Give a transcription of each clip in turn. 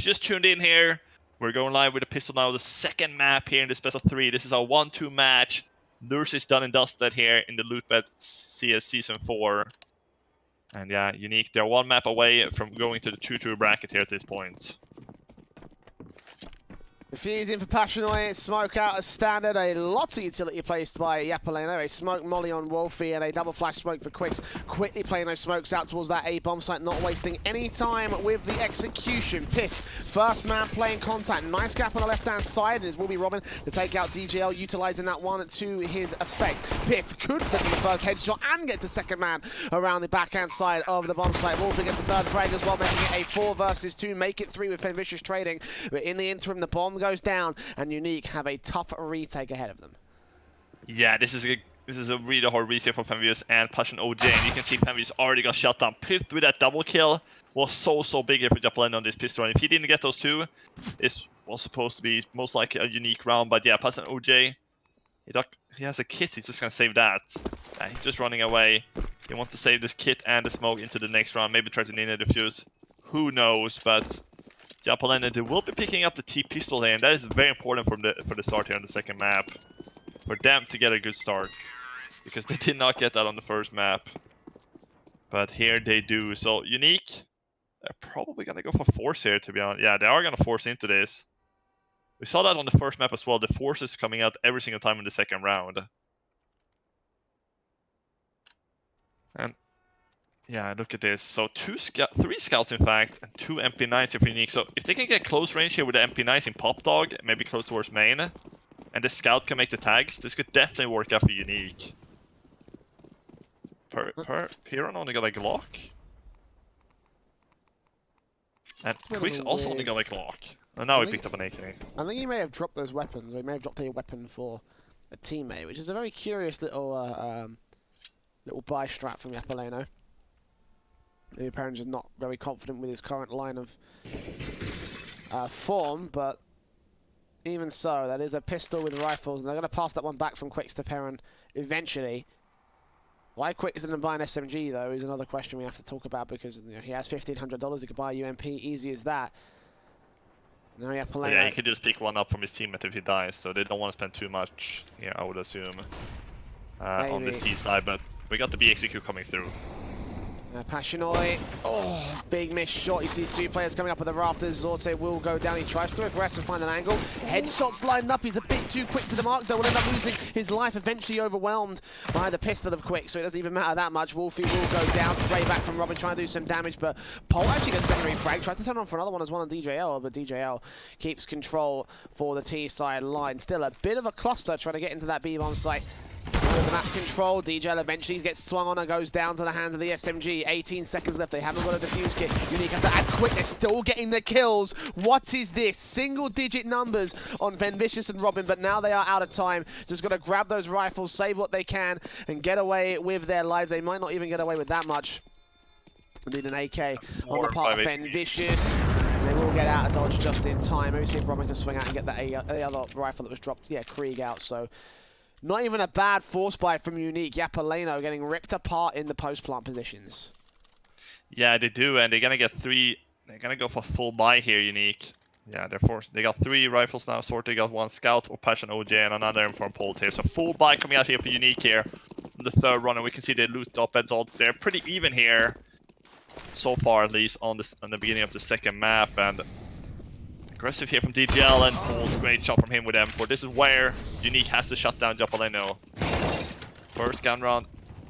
If you just tuned in here, we're going live with a pistol now, the second map here in this best of 3. This is our 1-2 match. Nurse is done and dusted here in the Loot.bet CS Season 4. And yeah, Unique, they're one map away from going to the 2-2 bracket here at this point. Defusing for Passionoi, smoke out as standard, a lot of utility placed by Japaleno, a smoke molly on Wolfie and a double flash smoke for Quicks, quickly playing those smokes out towards that A bomb site, not wasting any time with the execution. Piff, first man playing contact, nice gap on the left hand side, and it will be Robin to take out DJL, utilizing that one to his effect. Piff could flip the first headshot and gets the second man around the backhand side of the bomb site. Wolfie gets the third frag as well, making it a 4 versus 2, make it 3 with Vicious trading, but in the interim the bomb goes down, and Unique have a tough retake ahead of them. Yeah, this is a really hard retake for Fenvius and Passion OJ, and you can see Fenvius already got shut down. Piff with that double kill was so big here for Japaleno on this pistol, and if he didn't get those two, this was supposed to be most likely a Unique round. But yeah, Passion OJ, he has a kit, he's just gonna save that. He's just running away. He wants to save this kit and the smoke into the next round, maybe try to ninja defuse. Who knows, but Japaleno, they will be picking up the T-pistol here, and that is very important for the start here on the second map. For them to get a good start, because they did not get that on the first map. But here they do. So Unique, they're probably going to go for force here, to be honest. Yeah, they are going to force into this. We saw that on the first map as well. The force is coming out every single time in the second round. And yeah, look at this. So 3 scouts in fact, and 2 MP9s if Unique. So if they can get close range here with the MP9s in Pop Dog, maybe close towards main, and the scout can make the tags, this could definitely work out for Unique. Piran only got a Glock. And Quicks also only got a Glock. And now he picked up an AK. I think he may have dropped those weapons, or he may have dropped a weapon for a teammate, which is a very curious little buy strat from Japaleno. The apparently is not very confident with his current line of form, but even so, that is a pistol with rifles, and they're going to pass that one back from Quicks to Perrin eventually. Why Quicks didn't buy an SMG, though, is another question we have to talk about, because he has $1,500, he could buy a UMP, easy as that. Now Japaleno... Yeah, he could just pick one up from his teammate if he dies, so they don't want to spend too much here, I would assume, on this T side, but we got the BXQ coming through. Passionoi, big miss shot. He sees 2 players coming up at the rafters. Zorte will go down. He tries to aggress and find an angle. Headshots lined up. He's a bit too quick to the mark, though. Will end up losing his life, eventually overwhelmed by the pistol of Quick, so it doesn't even matter that much. Wolfie will go down. Spray back from Robin, trying to do some damage, but Pole actually gets secondary frag. Tried to turn on for another one as well on DJL, but DJL keeps control for the T side line. Still a bit of a cluster trying to get into that B-bomb site. With the map control, DJL eventually gets swung on and goes down to the hands of the SMG. 18 seconds left, they haven't got a defuse kit. Unique have to add Quick, they're still getting the kills. What is this? Single-digit numbers on Vicious and Robin, but now they are out of time. Just got to grab those rifles, save what they can, and get away with their lives. They might not even get away with that much. They need an AK on the part of Vicious. They will get out of dodge just in time. Maybe see if Robin can swing out and get the other rifle that was dropped. Yeah, Krieg out, so... Not even a bad force buy from Unique. Japaleno getting ripped apart in the post-plant positions. Yeah, they do, and they're gonna get 3. They're gonna go for full buy here, Unique. Yeah, they're forced. They got 3 rifles now. Sorted got 1 scout or Passion OJ and another inform Pole here. So full buy coming out here for Unique here in the third run, and we can see the Loot.bet odds. They're pretty even here so far, at least on the beginning of the second map, and aggressive here from DGL, and Pole's great shot from him with M4. This is where Unique has to shut down Japaleno. First gun round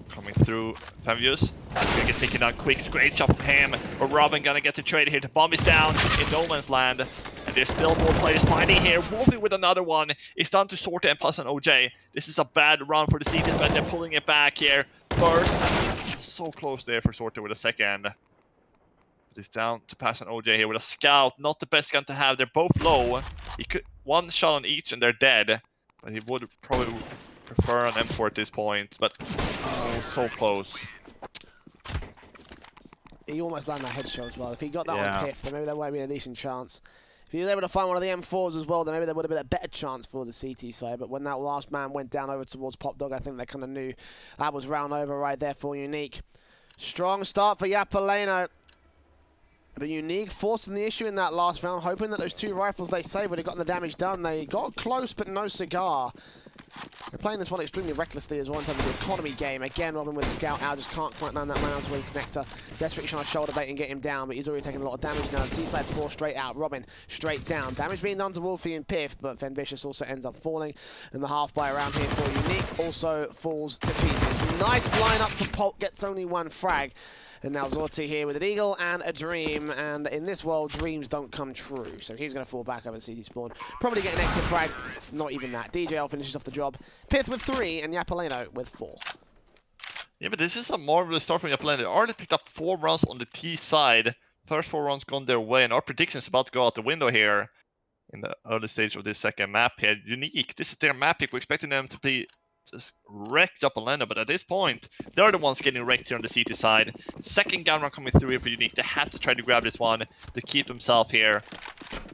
coming through. Fenvius gonna get taken down quick. Great shot from him. But Robin gonna get the trade here. The bomb is down in no man's land. And there's still more players fighting here. Wolfie with another one. It's down to Sorte and Plus and OJ. This is a bad run for the CTs, but they're pulling it back here. First, so close there for Sorte with a second. It's down to Passion OJ here with a scout. Not the best gun to have. They're both low. He could 1 shot on each and they're dead. But he would probably prefer an M4 at this point. But so close. He almost landed that headshot as well. If he got that on Piff, then maybe there might be a decent chance. If he was able to find one of the M4s as well, then maybe there would have been a better chance for the CT side. But when that last man went down over towards Pop Dog, I think they kind of knew that was round over right there for Unique. Strong start for Japaleno. But Unique forcing the issue in that last round, hoping that those 2 rifles they saved would have gotten the damage done. They got close, but no cigar. They're playing this one extremely recklessly as well in terms of the economy game. Again, Robin with the scout out, just can't quite land that man onto a connector. Desperately trying to shoulder bait and get him down, but he's already taking a lot of damage now. The T-side 4 straight out, Robin straight down. Damage being done to Wolfie and Piff, but Fenvicious also ends up falling. And the half buy around here for Unique also falls to pieces. Nice lineup for Pulp, gets only 1 frag. And now Zorti here with an Eagle and a Dream, and in this world, dreams don't come true. So he's going to fall back over CT spawn. Probably get an extra frag, not even that. DJL finishes off the job. Pith with 3, and Japaleno with 4. Yeah, but this is a marvelous start from Japaleno. They already picked up 4 rounds on the T side. First 4 rounds gone their way, and our prediction is about to go out the window here in the early stage of this second map here. Unique, this is their map pick. We're expecting them to be just wreck Japaleno, but at this point, they're the ones getting wrecked here on the CT side. Second gun round coming through here for Unique. They have to try to grab this one to keep themselves here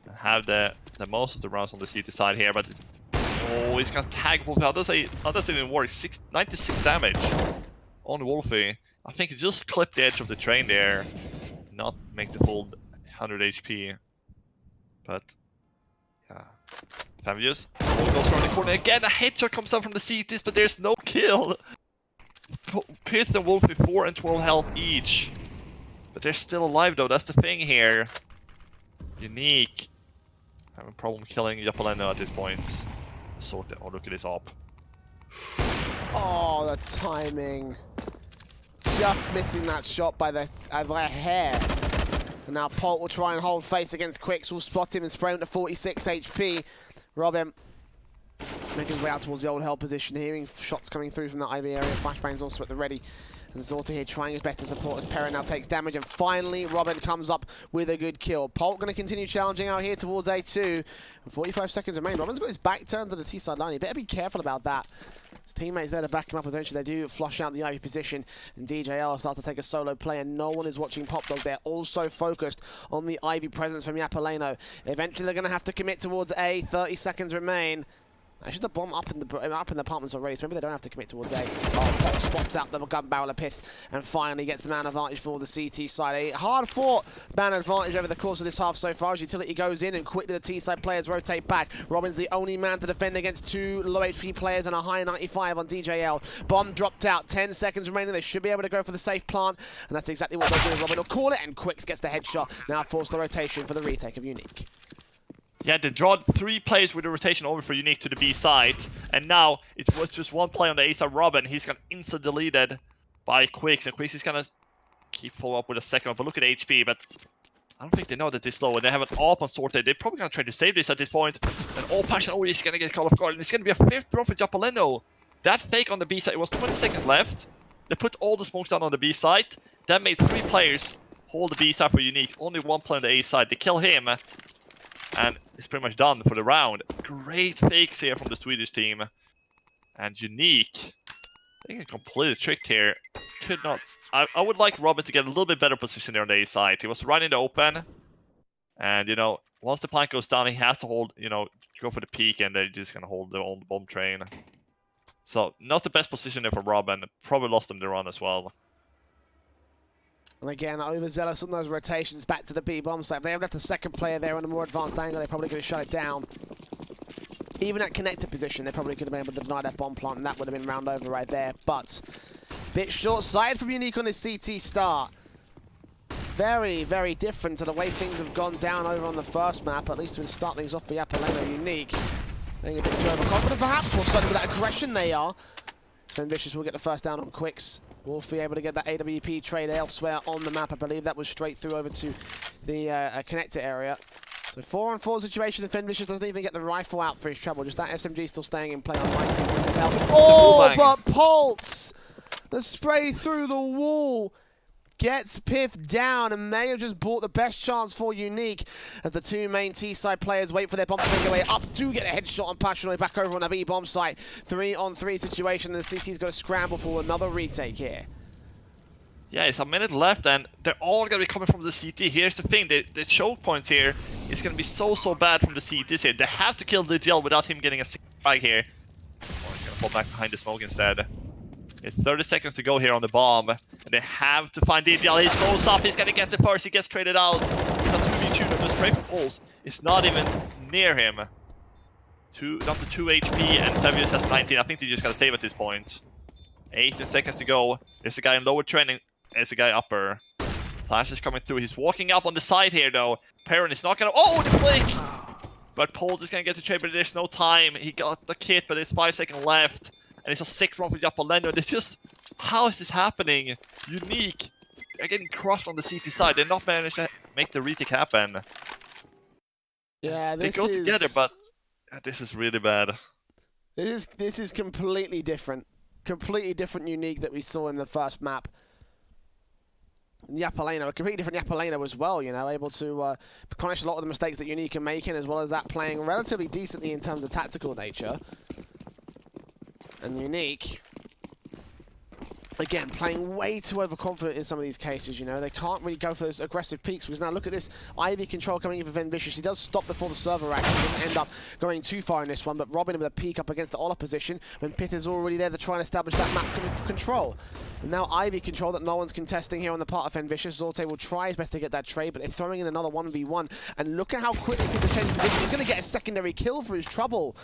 and have the most of the rounds on the CT side here, but oh, he's gonna tag Wolfie. How does it even work? 96 damage on Wolfie. I think he just clipped the edge of the train there, not make the full 100 HP, but yeah. Fenvicious goes around the corner again. A headshot comes out from the CTs, but there's no kill. Pith and Wolfie 4 and 12 health each, but they're still alive though. That's the thing here. Unique having a problem killing Japaleno at this point. Sort it. Oh, look at this op. Oh, the timing! Just missing that shot by the hair. And now Pult will try and hold face against Quicks. Will spot him and spray him to 46 HP. Robin making his way out towards the old hell position, hearing shots coming through from that IV area. Flashbang's also at the ready. And Zorta here trying his best to support as Perrin now takes damage. And finally, Robin comes up with a good kill. Pult going to continue challenging out here towards A2. And 45 seconds remain. Robin's got his back turned to the T-side line. He better be careful about that. His teammates there to back him up. Eventually, they do flush out the IV position. And DJL starts to take a solo play. And no one is watching Pop Dog. They're also focused on the IV presence from Japaleno. Eventually, they're going to have to commit towards A. 30 seconds remain. Actually, the bomb up in the apartments already, so maybe they don't have to commit towards A. Oh, Pop spots out the gun barrel of Pith and finally gets the man advantage for the CT side. A hard-fought man advantage over the course of this half so far as Utility goes in and quickly the T side players rotate back. Robin's the only man to defend against 2 low HP players and a high 95 on DJL. Bomb dropped out, 10 seconds remaining. They should be able to go for the safe plant, and that's exactly what they're doing. Robin will call it, and Quicks gets the headshot. Now force the rotation for the retake of Unique. Yeah, they drawed 3 players with a rotation over for Unique to the B side, and now it was just 1 play on the A side. Robin, he's gonna insta deleted by Quicks, and Quicks is gonna keep follow up with a second one. But look at HP, but I don't think they know that this low, and they have an AWP on sorted. They're probably gonna try to save this at this point. And all passion already is gonna get caught off guard, and it's gonna be a 5th round for Japaleno. That fake on the B side, it was 20 seconds left. They put all the smokes down on the B side. That made 3 players hold the B side for Unique. Only 1 player on the A side. They kill him. And it's pretty much done for the round. Great fakes here from the Swedish team. And Unique, they get completely tricked here. Could not. I would like Robin to get a little bit better position there on the A side. He was right in the open. And, you know, once the plank goes down, he has to hold, you know, go for the peak, and they're just going to hold the own bomb train. So, not the best position there for Robin. Probably lost him the run as well. And again, overzealous on those rotations back to the B bomb site. If they have left the second player there on a more advanced angle, they're probably going to shut it down. Even at connector position, they probably could have been able to deny that bomb plant, and that would have been round over right there. But bit short-sighted from Unique on his CT start. Very, very different to the way things have gone down over on the first map. At least we'll start things off for Japaleno. Unique being a bit too overconfident, perhaps. Well, starting with that aggression they are. Fenvicious will get the first down on Quicks. Wolfie able to get that AWP trade elsewhere on the map. I believe that was straight through over to the connector area. So 4-on-4 situation, and Fenvicious doesn't even get the rifle out for his trouble. Just that SMG still staying in play on 19 points of health. Oh, but Pulse! The spray through the wall gets Piff down, and may have just bought the best chance for Unique as the 2 main T-side players wait for their bomb to make their way up to get a headshot on Passionate back over on the B bomb site. 3-on-3 situation, and the CT's got to scramble for another retake here. Yeah, it's a minute left, and they're all going to be coming from the CT. Here's the thing, the choke points here is going to be so bad from the CTs here. They have to kill the DL without him getting a frag here. Oh, he's going to fall back behind the smoke instead. It's 30 seconds to go here on the bomb. And they have to find DJL. He's close up. He's gonna get the first. He gets traded out. He's on 2v2. The straight from Pulse is not even near him. Down to 2 HP, and Fabius has 19. I think they just gotta save at this point. 18 seconds to go. There's a guy in lower training. There's a guy upper. Flash is coming through. He's walking up on the side here though. Perrin is not gonna. Oh, the flick! But Pulse is gonna get the trade, but there's no time. He got the kit, but it's 5 seconds left. And it's a 6 run for Japaleno. It's just, how is this happening? Unique. They're getting crushed on the CT side. They're not managed to make the retake happen. Yeah, they go together, but this is really bad. This is completely different. Completely different Unique that we saw in the first map. Japaleno, a completely different Japaleno as well, you know, able to punish a lot of the mistakes that Unique are making, as well as that playing relatively decently in terms of tactical nature. And Unique, again, playing way too overconfident in some of these cases, you know. They can't really go for those aggressive peaks, because now look at this Ivy control coming in for Venvicious. He does stop before the server action. Doesn't end up going too far in this one, but robbing him with a peek up against the Ola position when Pith is already there to try and establish that map control. And now Ivy control that no one's contesting here on the part of Venvicious. Zorte will try his best to get that trade, but they're throwing in another 1v1. And look at how quickly Pith is changing position. He's going to get a secondary kill for his trouble.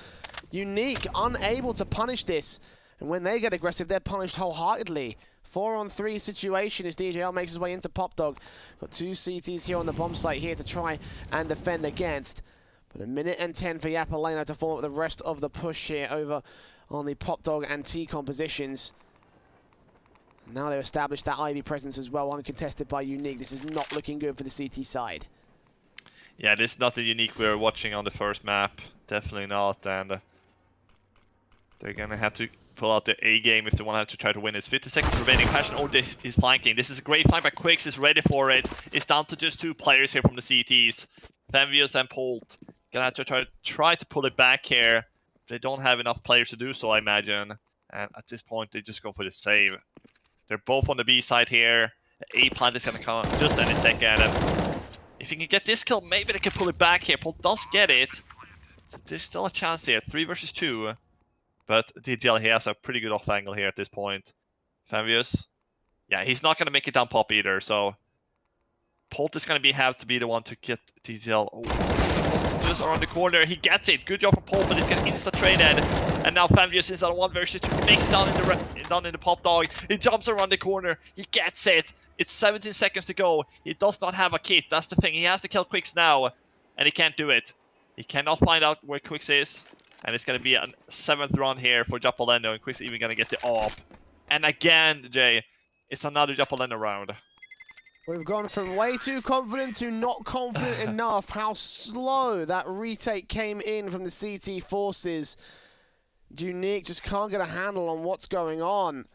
Unique, unable to punish this. And when they get aggressive, they're punished wholeheartedly. 4-on-3 situation as DJL makes his way into Pop Dog. Got 2 CTs here on the bomb site here to try and defend against. But 1 minute and 10 for Japaleno to form up the rest of the push here over on the Pop Dog and T-Con positions. And now they've established that Ivy presence as well, uncontested by Unique. This is not looking good for the CT side. Yeah, this is not the Unique we were watching on the first map. Definitely not, and they're gonna have to pull out the A game if they want to try to win. It's 50 seconds remaining. Passion is flanking. This is a great flank by Quicks. Is ready for it. It's down to just 2 players here from the CTs. Fenvius and Polt. Gonna have to try to pull it back here. They don't have enough players to do so, I imagine. And at this point, they just go for the save. They're both on the B side here. The A plant is gonna come just any second. And if you can get this kill, maybe they can pull it back here. Polt does get it. There's still a chance here. 3 versus 2. But DJL, he has a pretty good off angle here at this point. Fabius, yeah, he's not going to make it down Pop either, so Polt is going to have to be the one to get DJL. Oh, just around the corner, he gets it. Good job from Polt, but he's going to insta-traded. And now Fabius is on 1 versus 2. He makes it down in the Pop Dog. He jumps around the corner. He gets it. It's 17 seconds to go. He does not have a kit. That's the thing. He has to kill Quicks now, and he can't do it. He cannot find out where Quicks is. And it's going to be a 7th run here for Japaleno, and Quick's even going to get the AWP. And again, Jay, it's another Japaleno round. We've gone from way too confident to not confident enough. How slow that retake came in from the CT forces. Unique just can't get a handle on what's going on.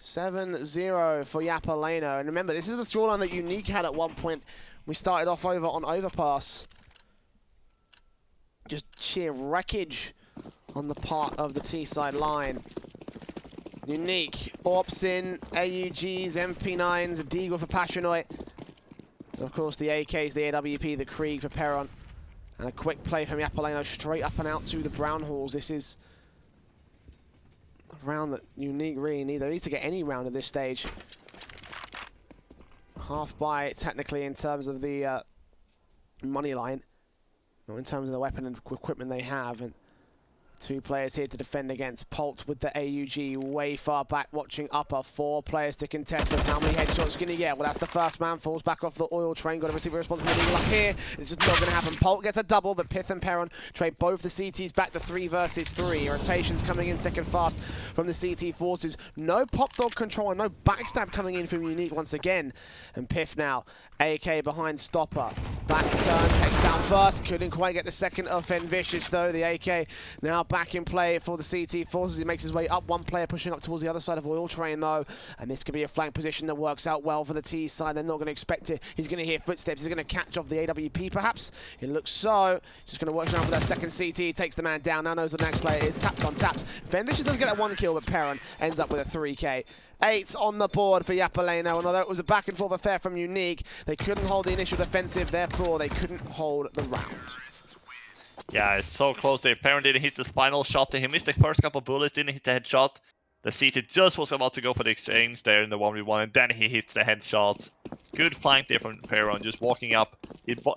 7-0 for Japaleno. And remember, this is the scoreline that Unique had at one point. We started off over on Overpass. Just sheer wreckage on the part of the T-side line. Unique, AWPs in, AUGs, MP9s, a Deagle for Passionoid. And of course the AKs, the AWP, the Krieg for Perron. And a quick play from Japaleno straight up and out to the Brown Halls. This is a round that Unique really need. They need to get any round at this stage. Half buy technically in terms of the money line. Not in terms of the weapon and equipment they have. And 2 players here to defend against Polt with the AUG way far back, watching upper. 4 players to contest with how many headshots can he get? Well, that's the first man, falls back off the oil train, got to receive a responsibility up here. It's just not going to happen. Polt gets a double, but Pith and Perron trade both the CTs back to 3 versus 3. Rotations coming in thick and fast from the CT forces. No Pop Dog control and no backstab coming in from Unique once again. And Pith now, AK behind Stopper. Back turn, takes down first, couldn't quite get the second of Venvicious though. The AK now back in play for the CT forces. He makes his way up, 1 player pushing up towards the other side of Oil Train though. And this could be a flank position that works out well for the T side. They're not going to expect it. He's going to hear footsteps. He's going to catch off the AWP perhaps. It looks so. Just going to work around for that second CT. Takes the man down. Now knows the next player is. Taps on taps. Venvicious doesn't get that 1 kill, but Perron ends up with a 3K. 8 on the board for Japaleno, and although it was a back and forth affair from Unique, they couldn't hold the initial defensive, therefore they couldn't hold the round. Yeah, it's so close there. Perrin didn't hit the final shot. He missed the first couple bullets, didn't hit the headshot. The CT just was about to go for the exchange there in the 1v1, and then he hits the headshot. Good flank there from Peron, just walking up.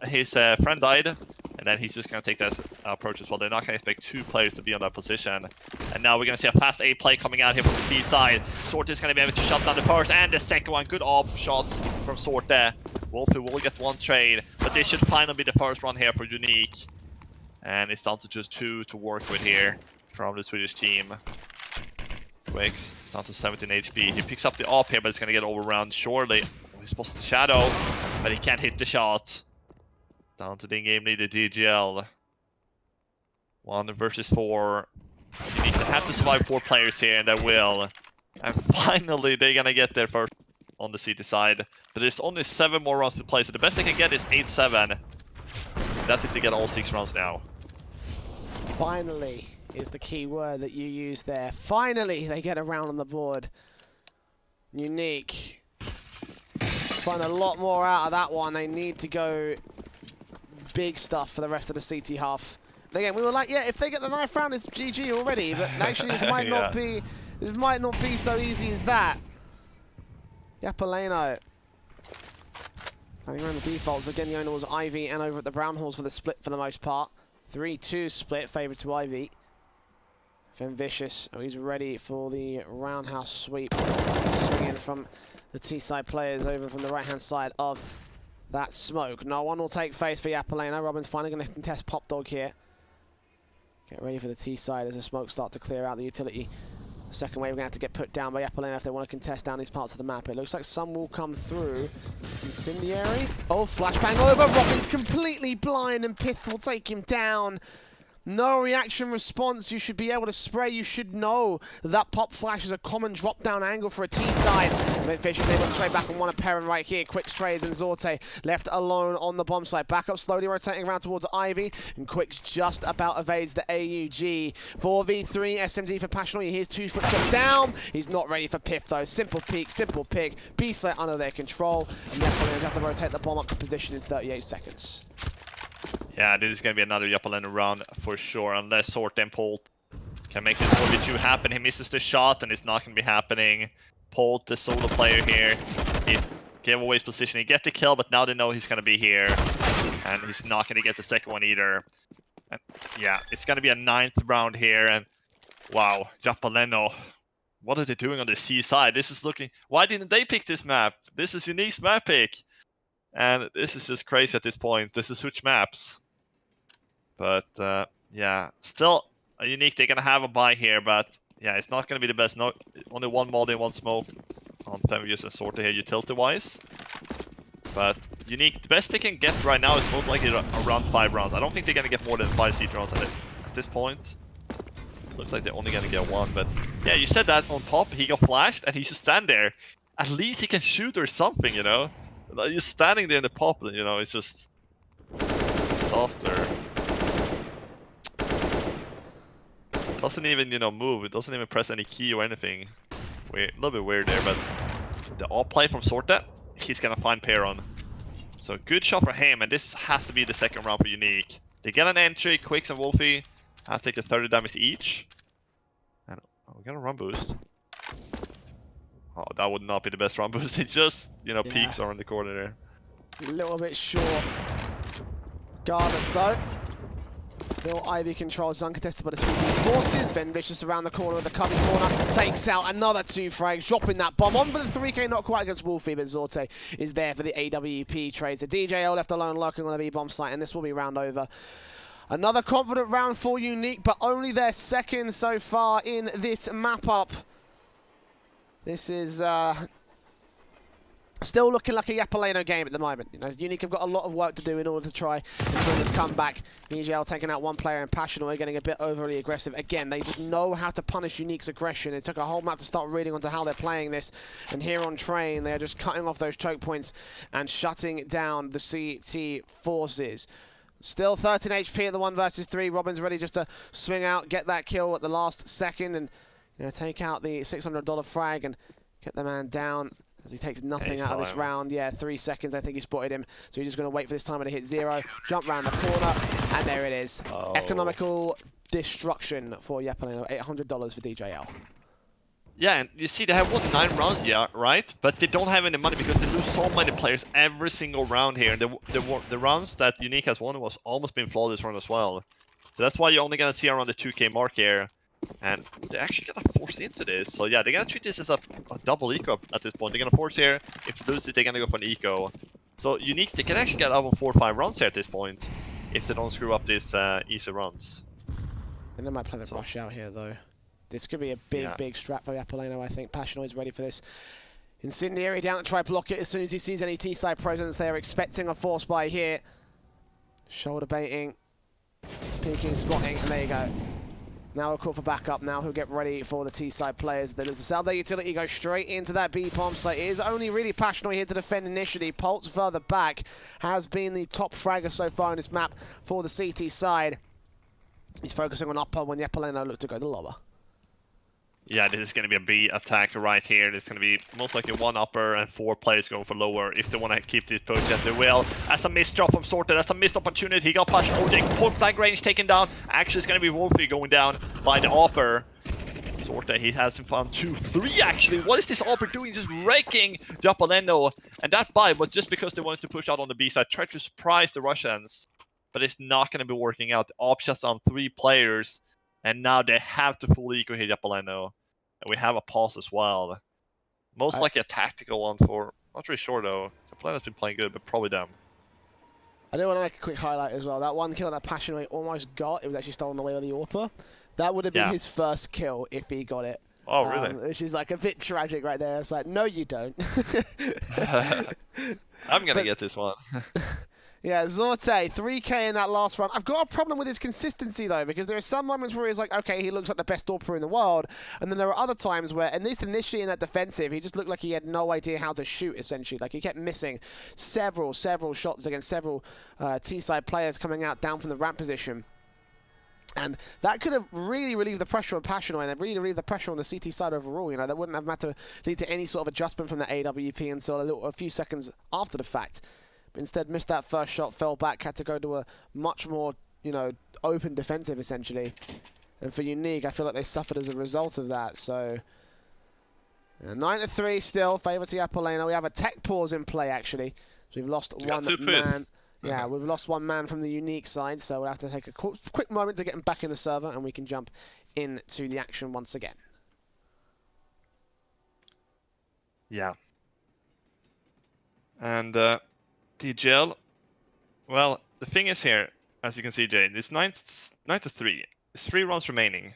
His friend died, and then he's just going to take that approach as well. They're not going to expect two players to be on that position. And now we're going to see a fast A play coming out here from the C side. Sorte is going to be able to shut down the first and the second one. Good AWP shots from Sorte. Wolfie will get one trade, but this should finally be the first run here for Unique. And it's down to just 2 to work with here from the Swedish team. Quicks, it's down to 17 HP. He picks up the AWP here, but it's going to get overrun surely. Oh, he's supposed to shadow, but he can't hit the shot. Down to the in-game leader, DGL. 1 versus 4. Unique have to survive 4 players here, and they will. And finally, they're going to get there first on the CT side. But there's only 7 more rounds to play, so the best they can get is 8-7. That's if they get all 6 rounds now. Finally is the key word that you use there. Finally, they get a round on the board. Unique. Find a lot more out of that one. They need to go big stuff for the rest of the CT half. And again, we were like, yeah, if they get the 9th round, it's GG already. But actually, this might not be. This might not be so easy as that. Japaleno. I think around the defaults again. The owner was Ivy and over at the Brown Halls for the split for the most part. 3-2 split, favourite to Ivy. Then Vicious, oh, he's ready for the roundhouse sweep. Swinging from the T-side players over from the right-hand side of that smoke. No one will take face for Japaleno. Robin's finally going to contest Pop Dog here. Get ready for the T-side as the smoke starts to clear out the utility. The second wave, we're going to have to get put down by Japaleno if they want to contest down these parts of the map. It looks like some will come through. Incendiary. Oh, flashbang over. Robin's completely blind and Pith will take him down. No reaction response. You should be able to spray. You should know that pop flash is a common drop down angle for a T side. Fish is able to trade back on one of Perrin right here. Quick trades and Zorte left alone on the bomb site. Back up slowly, rotating around towards Ivy. And Quicks just about evades the AUG. 4v3 SMG for Passional. Here's 2 footsteps down. He's not ready for Piff though. Simple peek, simple pick. B-site under their control. And they're going to have to rotate the bomb up to position in 38 seconds. Yeah, this is going to be another Japaleno round for sure, unless Sorte and Polt can make this 4v2 happen. He misses the shot and it's not going to be happening. Polt, the solo player here, he's gave away his position. He get the kill, but now they know he's going to be here. And he's not going to get the second one either. And yeah, it's going to be a 9th round here. And wow, Japaleno, what are they doing on the C side? This is looking... Why didn't they pick this map? This is Unique's map pick. And this is just crazy at this point. This is switch maps. But yeah, still a Unique. They're gonna have a buy here, but yeah, it's not gonna be the best. No, only 1 moldy, 1 smoke on Fenvius and Sorte here utility-wise. But Unique, the best they can get right now is most likely around 5 rounds. I don't think they're gonna get more than 5 seat rounds at this point. Looks like they're only gonna get 1, but yeah, you said that on Pop. He got flashed and he should stand there. At least he can shoot or something, you know. Just standing there in the Pop, you know, it's just disaster. Doesn't even, you know, move. It doesn't even press any key or anything. Weird, a little bit weird there, but the all play from Sorte, he's gonna find Peron. So good shot for him, and this has to be the second round for Unique. They get an entry. Quicks and Wolfie have to take a 30 damage each. And we got a run boost. Oh, that would not be the best run boost. It just, you know, peaks are in the corner there. A little bit short. Regardless though. Still Ivy controls, uncontested by the CT forces. Then Vicious around the corner of the cubby corner. Takes out another 2 frags, dropping that bomb on for the 3k, not quite against Wolfie, but Zorte is there for the AWP trade. So DJL left alone lurking on the B-bomb site, and this will be round over. Another confident round for Unique, but only their 2nd so far in this map-up. This is still looking like a Japaleno game at the moment. You know, Unique have got a lot of work to do in order to try and bring this comeback. DJL taking out 1 player and Passional getting a bit overly aggressive. Again, they just know how to punish Unique's aggression. It took a whole map to start reading onto how they're playing this. And here on Train, they are just cutting off those choke points and shutting down the CT forces. Still 13 HP at the 1 versus 3. Robin's ready just to swing out, get that kill at the last second, and you know, take out the $600 frag and get the man down as he takes nothing out of this round. Yeah, 3 seconds, I think he spotted him. So he's just going to wait for this timer to hit 0, jump round the corner, and there it is. Economical destruction for Japaleno, $800 for DJL. Yeah, and you see they have won 9 rounds, yeah, right? But they don't have any money because they lose so many players every single round here. And the rounds that Unique has won was almost been flawless run as well. So that's why you're only gonna see around the 2K mark here. And they actually gonna force into this. So yeah, they're gonna treat this as a double eco at this point. They're gonna force here. If they lose it, they're gonna go for an eco. So Unique, they can actually get out of 4 or 5 rounds here at this point if they don't screw up these easy runs. And they might play the rush out here though. This could be a big, big strap for Japaleno, I think. Passionoid's ready for this. Incendiary down to try block it as soon as he sees any T-side presence. They are expecting a force buy here. Shoulder baiting, peeking, spotting, and there you go. Now we'll call for backup. Now he'll get ready for the T-side players. Then as the sell their utility goes straight into that B-bomb site. It is only really Passionoid here to defend initially. Pulse further back has been the top fragger so far in this map for the CT side. He's focusing on upper when Japaleno look to go to lower. Yeah, this is going to be a B attack right here. There's going to be most likely 1 upper and 4 players going for lower if they want to keep this push as they will. As a missed drop from Sorted, that's a missed opportunity. He got Passion OJ, point blank range taken down. Actually, it's going to be Wolfie going down by the upper. Sorted, he has him found 2-3 actually. What is this upper doing? Just wrecking Japaleno. And that buy was just because they wanted to push out on the B side, try to surprise the Russians. But it's not going to be working out. The op shots on 3 players. And now they have to full eco hit Japaleno. And we have a pause as well. Most likely a tactical one for... Not really sure though. Japaleno's been playing good, but probably them. I do want to make a quick highlight as well. That one kill that Passionoid almost got, it was actually stolen away by the AWPer. That would have been his first kill if he got it. Oh, really? Which is like a bit tragic right there. It's like, no you don't. I'm going to get this one. Yeah, Zorte, 3k in that last run. I've got a problem with his consistency, though, because there are some moments where he's like, okay, he looks like the best AWPer in the world, and then there are other times where, at least initially in that defensive, he just looked like he had no idea how to shoot, essentially. Like, he kept missing several shots against several T-side players coming out down from the ramp position. And that could have really relieved the pressure on Passionoid and really relieved the pressure on the CT side overall. You know, that wouldn't have had to lead to any sort of adjustment from the AWP until a few seconds after the fact. Instead, missed that first shot, fell back, had to go to a much more, you know, open defensive, essentially. And for Unique, I feel like they suffered as a result of that. So, 9-3 still, favour to Japaleno. We have a tech pause in play, actually. So we've lost one man. Yeah, we've lost 1 man from the Unique side, so we'll have to take a quick moment to get him back in the server, and we can jump into the action once again. Yeah. And... DGL, well, the thing is here, as you can see, Jade, it's 9-3. It's 3 rounds remaining.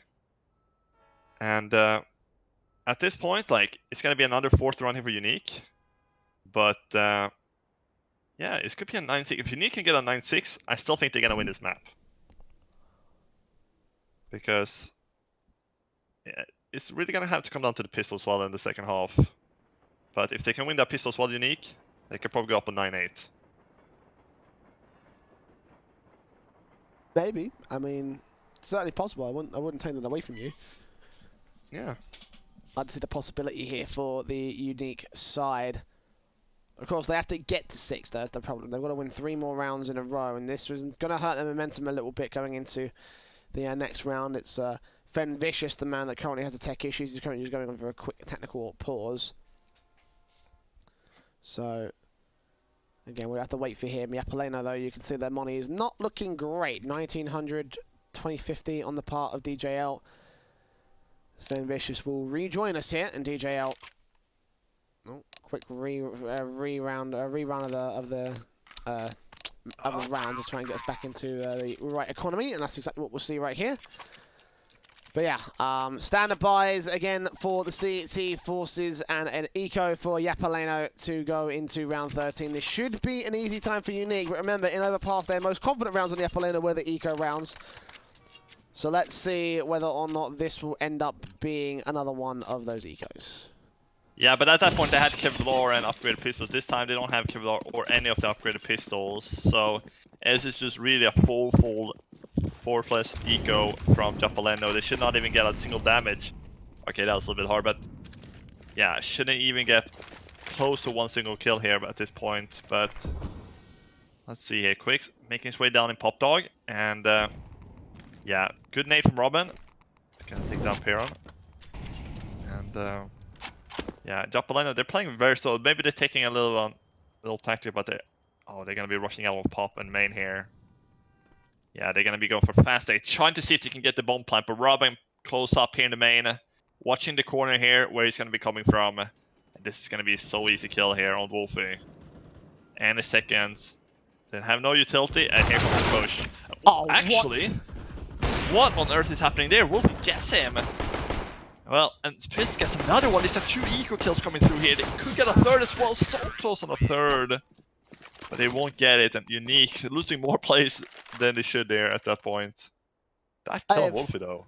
And at this point, like, it's going to be another 4th run here for Unique. But, yeah, it could be a 9-6. If Unique can get a 9-6, I still think they're going to win this map. Because yeah, it's really going to have to come down to the pistols well in the second half. But if they can win that pistols well Unique, they could probably go up on 9-8. Maybe. I mean, it's certainly possible. I wouldn't take that away from you. Yeah. I'd see the possibility here for the Unique side. Of course, they have to get to 6. That's the problem. They've got to win 3 more rounds in a row, and this was going to hurt their momentum a little bit going into the next round. It's Fen Vicious, the man that currently has the tech issues. He's currently just going on for a quick technical pause. So, again, we'll have to wait for him. Japaleno, though, you can see their money is not looking great. 1900, 2050 on the part of DJL. Sven Vicious will rejoin us here, and DJL. Oh, quick rerun of the round to try and get us back into the right economy, and that's exactly what we'll see right here. But yeah, standard buys again for the CT forces and an eco for Japaleno to go into round 13. This should be an easy time for Unique, but remember, in other past, their most confident rounds on Japaleno were the eco rounds. So let's see whether or not this will end up being another one of those ecos. Yeah, but at that point they had Kevlar and upgraded pistols. This time they don't have Kevlar or any of the upgraded pistols. So this is just really a full 4-flash eco from Japaleno. They should not even get a single damage. Okay, that was a little bit hard, but yeah, shouldn't even get close to 1 single kill here at this point. But let's see here. Quicks making his way down in Pop Dog, and yeah, good nade from Robin. It's gonna take down Perron. And And yeah, Japaleno, they're playing very slow. Maybe they're taking a little tactic, but they're gonna be rushing out on pop and main here. Yeah, they're gonna be going for fast. They're trying to see if they can get the bomb plant, but Robin close up here in the main, watching the corner here where he's gonna be coming from. And this is gonna be so easy kill here on Wolfie. Any seconds. They have no utility, and here comes the push. Oh, actually, what on earth is happening there? Wolfie gets him. Well, and Spitz gets another one. These are 2 eco kills coming through here. They could get a third as well. So close on a third. But they won't get it. And Unique losing more plays than they should there at that point. That kill on Wolfie though.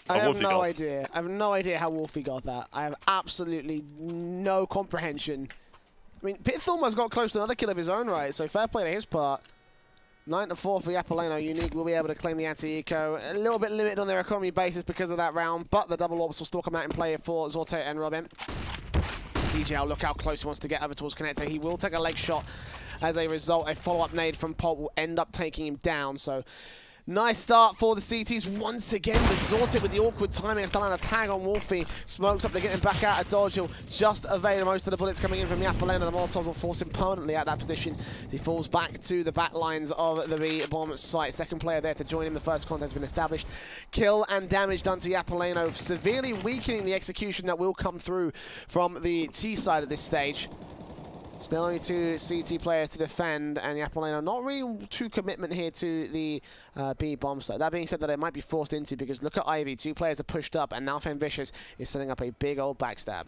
I have no idea. I have no idea how Wolfie got that. I have absolutely no comprehension. I mean, Pith almost got close to another kill of his own right, so fair play to his part. 9-4 for Japaleno. Unique will be able to claim the anti-eco. A little bit limited on their economy basis because of that round, but the double orbs will still come out in play for Zorte and Robin. DJL, look how close he wants to get over towards Connector. He will take a leg shot. As a result, a follow-up nade from Pulp will end up taking him down, so nice start for the CTs once again. Resorted with the awkward timing of trying to tag on Wolfie. Smokes up to get him back out of dodge. He'll just evade most of the bullets coming in from Japaleno. The Molotovs will force him permanently at that position. He falls back to the back lines of the B-bomb site. Second player there to join him. The first contact has been established. Kill and damage done to Japaleno, severely weakening the execution that will come through from the T side at this stage. Still only 2 CT players to defend, and Japaleno not really too commitment here to the B bomb site. That being said, that it might be forced into, because look at Ivy. 2 players are pushed up, and now Vicious is setting up a big old backstab.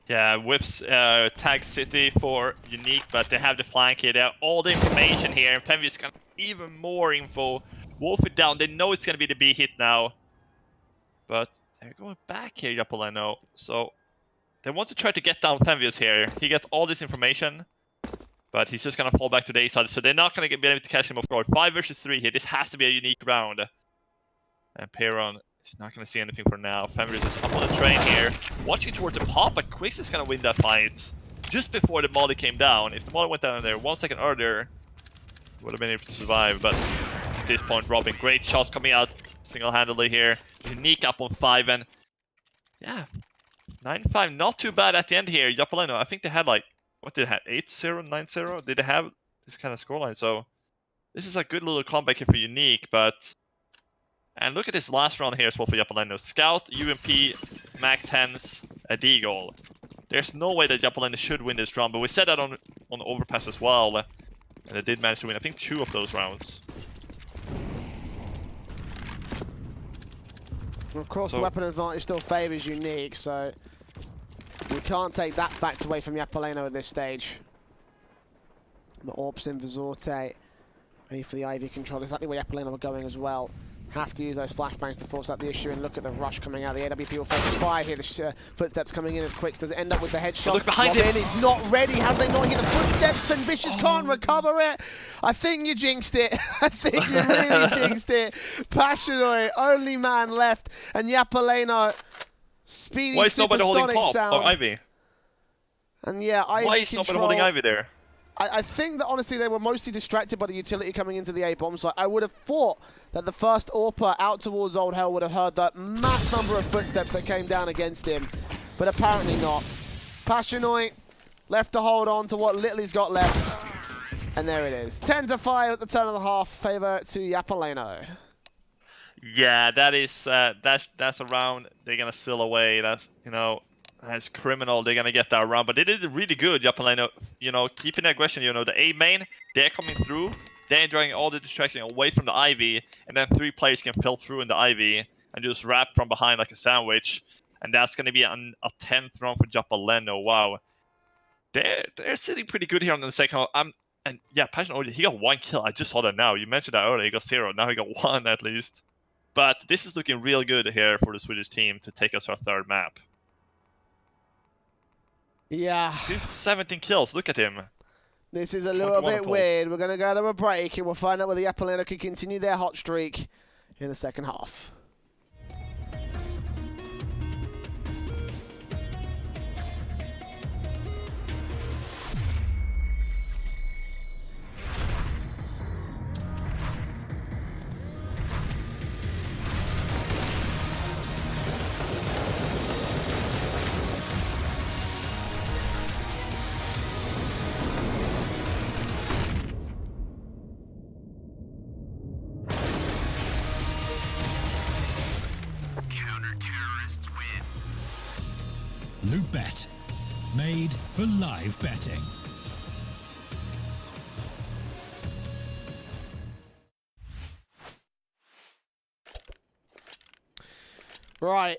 Yeah, whips tag City for Unique, but they have the flank here. They have all the information here, and Fenvis got even more info. Wolfie down. They know it's gonna be the B hit now, but they're going back here, Japaleno. So they want to try to get down Fenvius here. He gets all this information, but he's just going to fall back to the A side, so they're not going to be able to catch him off guard. 5 versus 3 here. This has to be a unique round. And Perron is not going to see anything for now. Fenvius is up on the train here, watching towards the pop, but Quix is going to win that fight just before the molly came down. If the molly went down there 1 second earlier, he would have been able to survive, but at this point, Robin, great shots coming out single-handedly here. Unique up on 5, and yeah, 9-5, not too bad at the end here. Japaleno, I think they had like, what did they have, 8-0, 9-0? Did they have this kind of scoreline? So this is a good little comeback here for Unique, but... And look at this last round here as well for Japaleno. Scout, UMP, Mac 10s, a Deagle. There's no way that Japaleno should win this round, but we said that on Overpass as well. And they did manage to win, I think, 2 of those rounds. Of course, the weapon advantage still favours Unique, so we can't take that fact away from Japaleno at this stage. The Orps in Vizorte, ready for the Ivy control. Exactly where Japaleno are going as well. Have to use those flashbangs to force out the issue, and look at the rush coming out. The AWP will focus fire here. The footsteps coming in as quick. Does it end up with the headshot? Look behind him. Is not ready. How do they not hit the footsteps? Vicious can't recover it. I think you jinxed it. I think you really jinxed it. Passionoi, only man left, and Japaleno, speedy supersonic sound. Or Ivy? And yeah, Ivy Why is nobody holding Ivy there? I think that honestly they were mostly distracted by the utility coming into the A bomb site. I would have thought that the first AWPer out towards Old Hell would have heard that mass number of footsteps that came down against him, but apparently not. Passionoi left to hold on to what little he's got left, and there it is. 10-5 at the turn of the half, favour to Japaleno. Yeah, that is that's a round they're gonna steal away. That's, you know, that's criminal. They're gonna get that round, but they did it really good, Japaleno. You know, keeping the aggression. You know, the A main, they're coming through. They're drawing all the distraction away from the Ivy, and then 3 players can fill through in the Ivy and just wrap from behind like a sandwich. And that's gonna be a 10th round for Japaleno. Wow, they're sitting pretty good here on the second half. And yeah, Passion, he got 1 kill. I just saw that now. You mentioned that earlier. He got 0. Now he got 1 at least. But this is looking real good here for the Swedish team to take us to our 3rd map. Yeah. 17 kills, look at him. This is a little bit weird. We're going to go to a break and we'll find out whether Japaleno can continue their hot streak in the second half. Loot.bet, made for live betting. Right.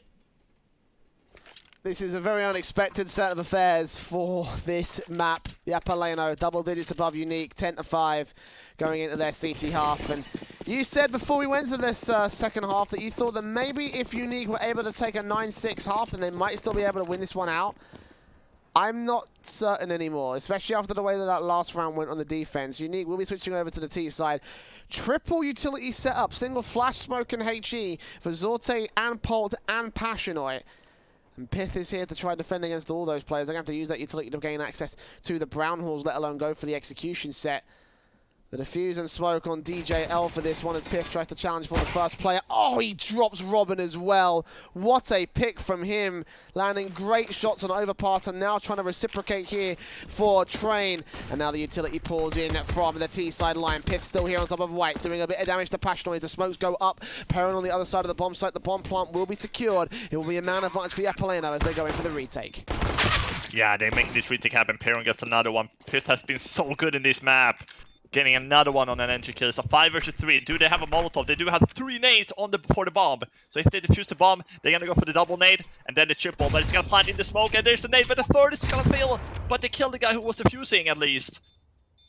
This is a very unexpected set of affairs for this map. Japaleno, double digits above Unique, 10-5, going into their CT half. And you said before we went to this second half that you thought that maybe if Unique were able to take a 9-6 half, then they might still be able to win this one out. I'm not certain anymore, especially after the way that last round went on the defense. Unique will be switching over to the T side. Triple utility setup, single flash smoke and HE for Zorte and Polt and Passionoy. And Pith is here to try defend against all those players. They're going to have to use that utility to gain access to the Brown Halls, let alone go for the execution set. The defuse and smoke on DJL for this one as Piff tries to challenge for the first player. Oh, he drops Robin as well. What a pick from him. Landing great shots on overpass and now trying to reciprocate here for Train. And now the utility pours in from the T side line. Piff still here on top of White, doing a bit of damage to Passionoy. The smokes go up. Perrin on the other side of the bomb site. The bomb plant will be secured. It will be a man advantage for Japaleno as they go in for the retake. Yeah, they make this retake happen. Perrin gets another one. Pith has been so good in this map. Getting another one on an entry kill. It's a 5 versus 3. Do they have a Molotov? They do have 3 nades on for the bomb. So if they defuse the bomb, they're gonna go for the double nade and then the triple. But it's gonna plant in the smoke and there's the nade. But the third is gonna fail. But they killed the guy who was defusing at least.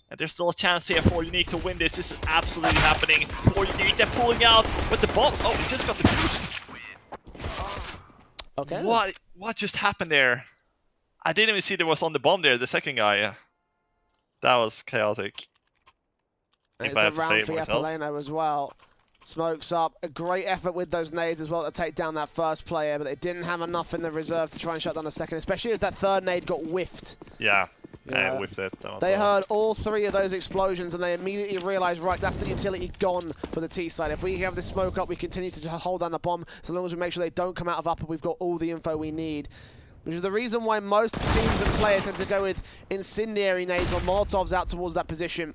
And there's still a chance here for Unique to win this. This is absolutely happening for Unique. They're pulling out. But the bomb. Oh, he just got defused. Okay. What just happened there? I didn't even see there was on the bomb there. The second guy. That was chaotic. It's a round for Japaleno as well. Smokes up. A great effort with those nades as well to take down that first player, but they didn't have enough in the reserve to try and shut down the second, especially as that third nade got whiffed. Yeah, I whiffed it. They heard all 3 of those explosions and they immediately realized, right, that's the utility gone for the T side. If we have this smoke up, we continue to hold down the bomb. So long as we make sure they don't come out of upper, we've got all the info we need. Which is the reason why most teams and players tend to go with incendiary nades or Molotovs out towards that position.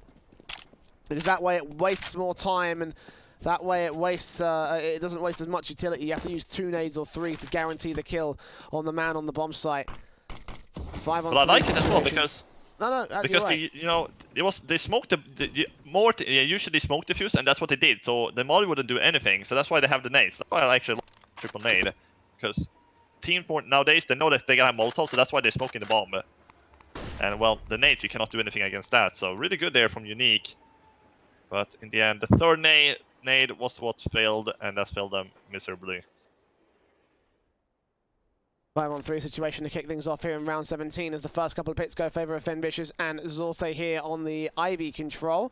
Because that way it wastes more time, and that way it wastes, it doesn't waste as much utility. You have to use 2 nades or 3 to guarantee the kill on the man on the bomb site. 5 on 3. Well, I like it as well because because right. You know, they smoked the usually smoke defuse, and that's what they did. So the molly wouldn't do anything. So that's why they have the nades. That's why I actually like triple nade, because teams nowadays they know that they got Molotov, so that's why they're smoking the bomb. And well, the nades you cannot do anything against that. So really good there from Unique. But in the end, the third nade was what failed, and that's failed them miserably. 5-on-3 situation to kick things off here in round 17 as the first couple of pits go in favour of Fenvicious and Zorte here on the Ivy control.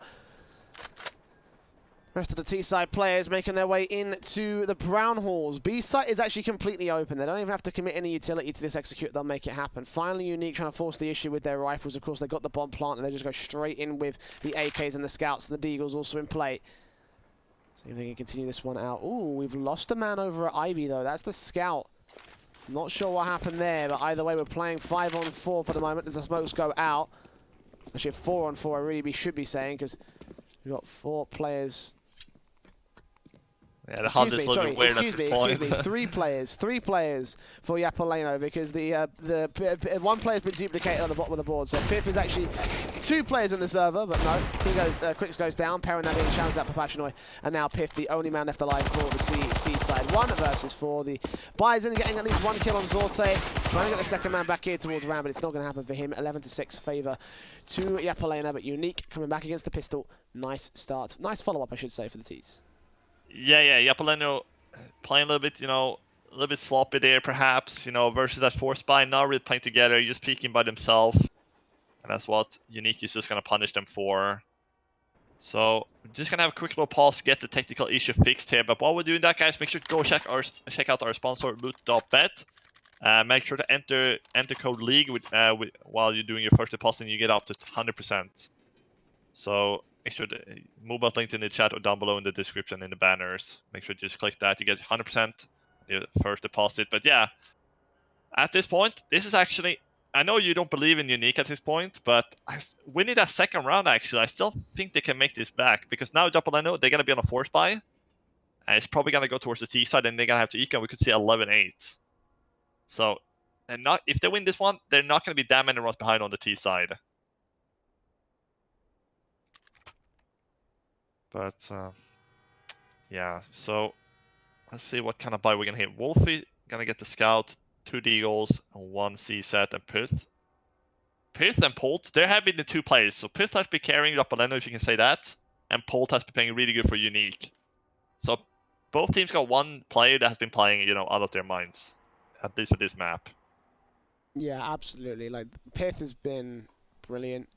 Rest of the T-side players making their way into the Brown Halls. B-side is actually completely open. They don't even have to commit any utility to this execute. They'll make it happen. Finally, Unique trying to force the issue with their rifles. Of course, they got the bomb plant and they just go straight in with the AKs and the scouts. And the Deagles also in play. See if they can continue this one out. Ooh, we've lost a man over at Ivy, though. That's the scout. Not sure what happened there, but either way, we're playing 5-on-4 for the moment as the smokes go out. Actually, 4-on-4, I really should be saying, because we've got 4 players. Yeah, the HUD is looking weird at this point. Excuse me, 3 players for Japaleno, because the one player's been duplicated on the bottom of the board. So Piff is actually 2 players in the server, but no, he goes, Quicks goes down, Perrin now being challenged out for Passionoy, and now Piff, the only man left alive for the C side. 1 versus 4. The Bison getting at least 1 kill on Zorte, trying to get the second man back here towards Ram, but it's not going to happen for him. 11-6 favour to Japaleno, but Unique coming back against the pistol. Nice start, nice follow-up, I should say, for the T's. Yeah, Japaleno playing a little bit, you know, a little bit sloppy there, perhaps, you know, versus that 4 spy, not really playing together, just peeking by themselves. And that's what Unique is just going to punish them for. So, we're just going to have a quick little pause to get the technical issue fixed here. But while we're doing that, guys, make sure to go check out our sponsor, Loot.bet. Make sure to enter code LEAGUE while you're doing your first deposit, and you get up to 100%. So, make sure to move up linked in the chat or down below in the description in the banners. Make sure to just click that. You get 100% your first deposit. But yeah, at this point, this is actually... I know you don't believe in Unique at this point, but winning that second round, actually, I still think they can make this back. Because now Japaleno, they're going to be on a 4 spy. And it's probably going to go towards the T side, and they're going to have to eco. We could see 11-8. So, they're not, if they win this one, they're not going to be that many runs behind on the T side. But, yeah, so let's see what kind of buy we're going to hit. Wolfie going to get the Scout, 2 Deagles, and 1 C-set, and Pith. Pith and Polt, there have been the 2 players. So Pith has been carrying Japaleno, if you can say that, and Polt has been playing really good for Unique. So both teams got 1 player that has been playing, you know, out of their minds, at least for this map. Yeah, absolutely. Like, Pith has been brilliant.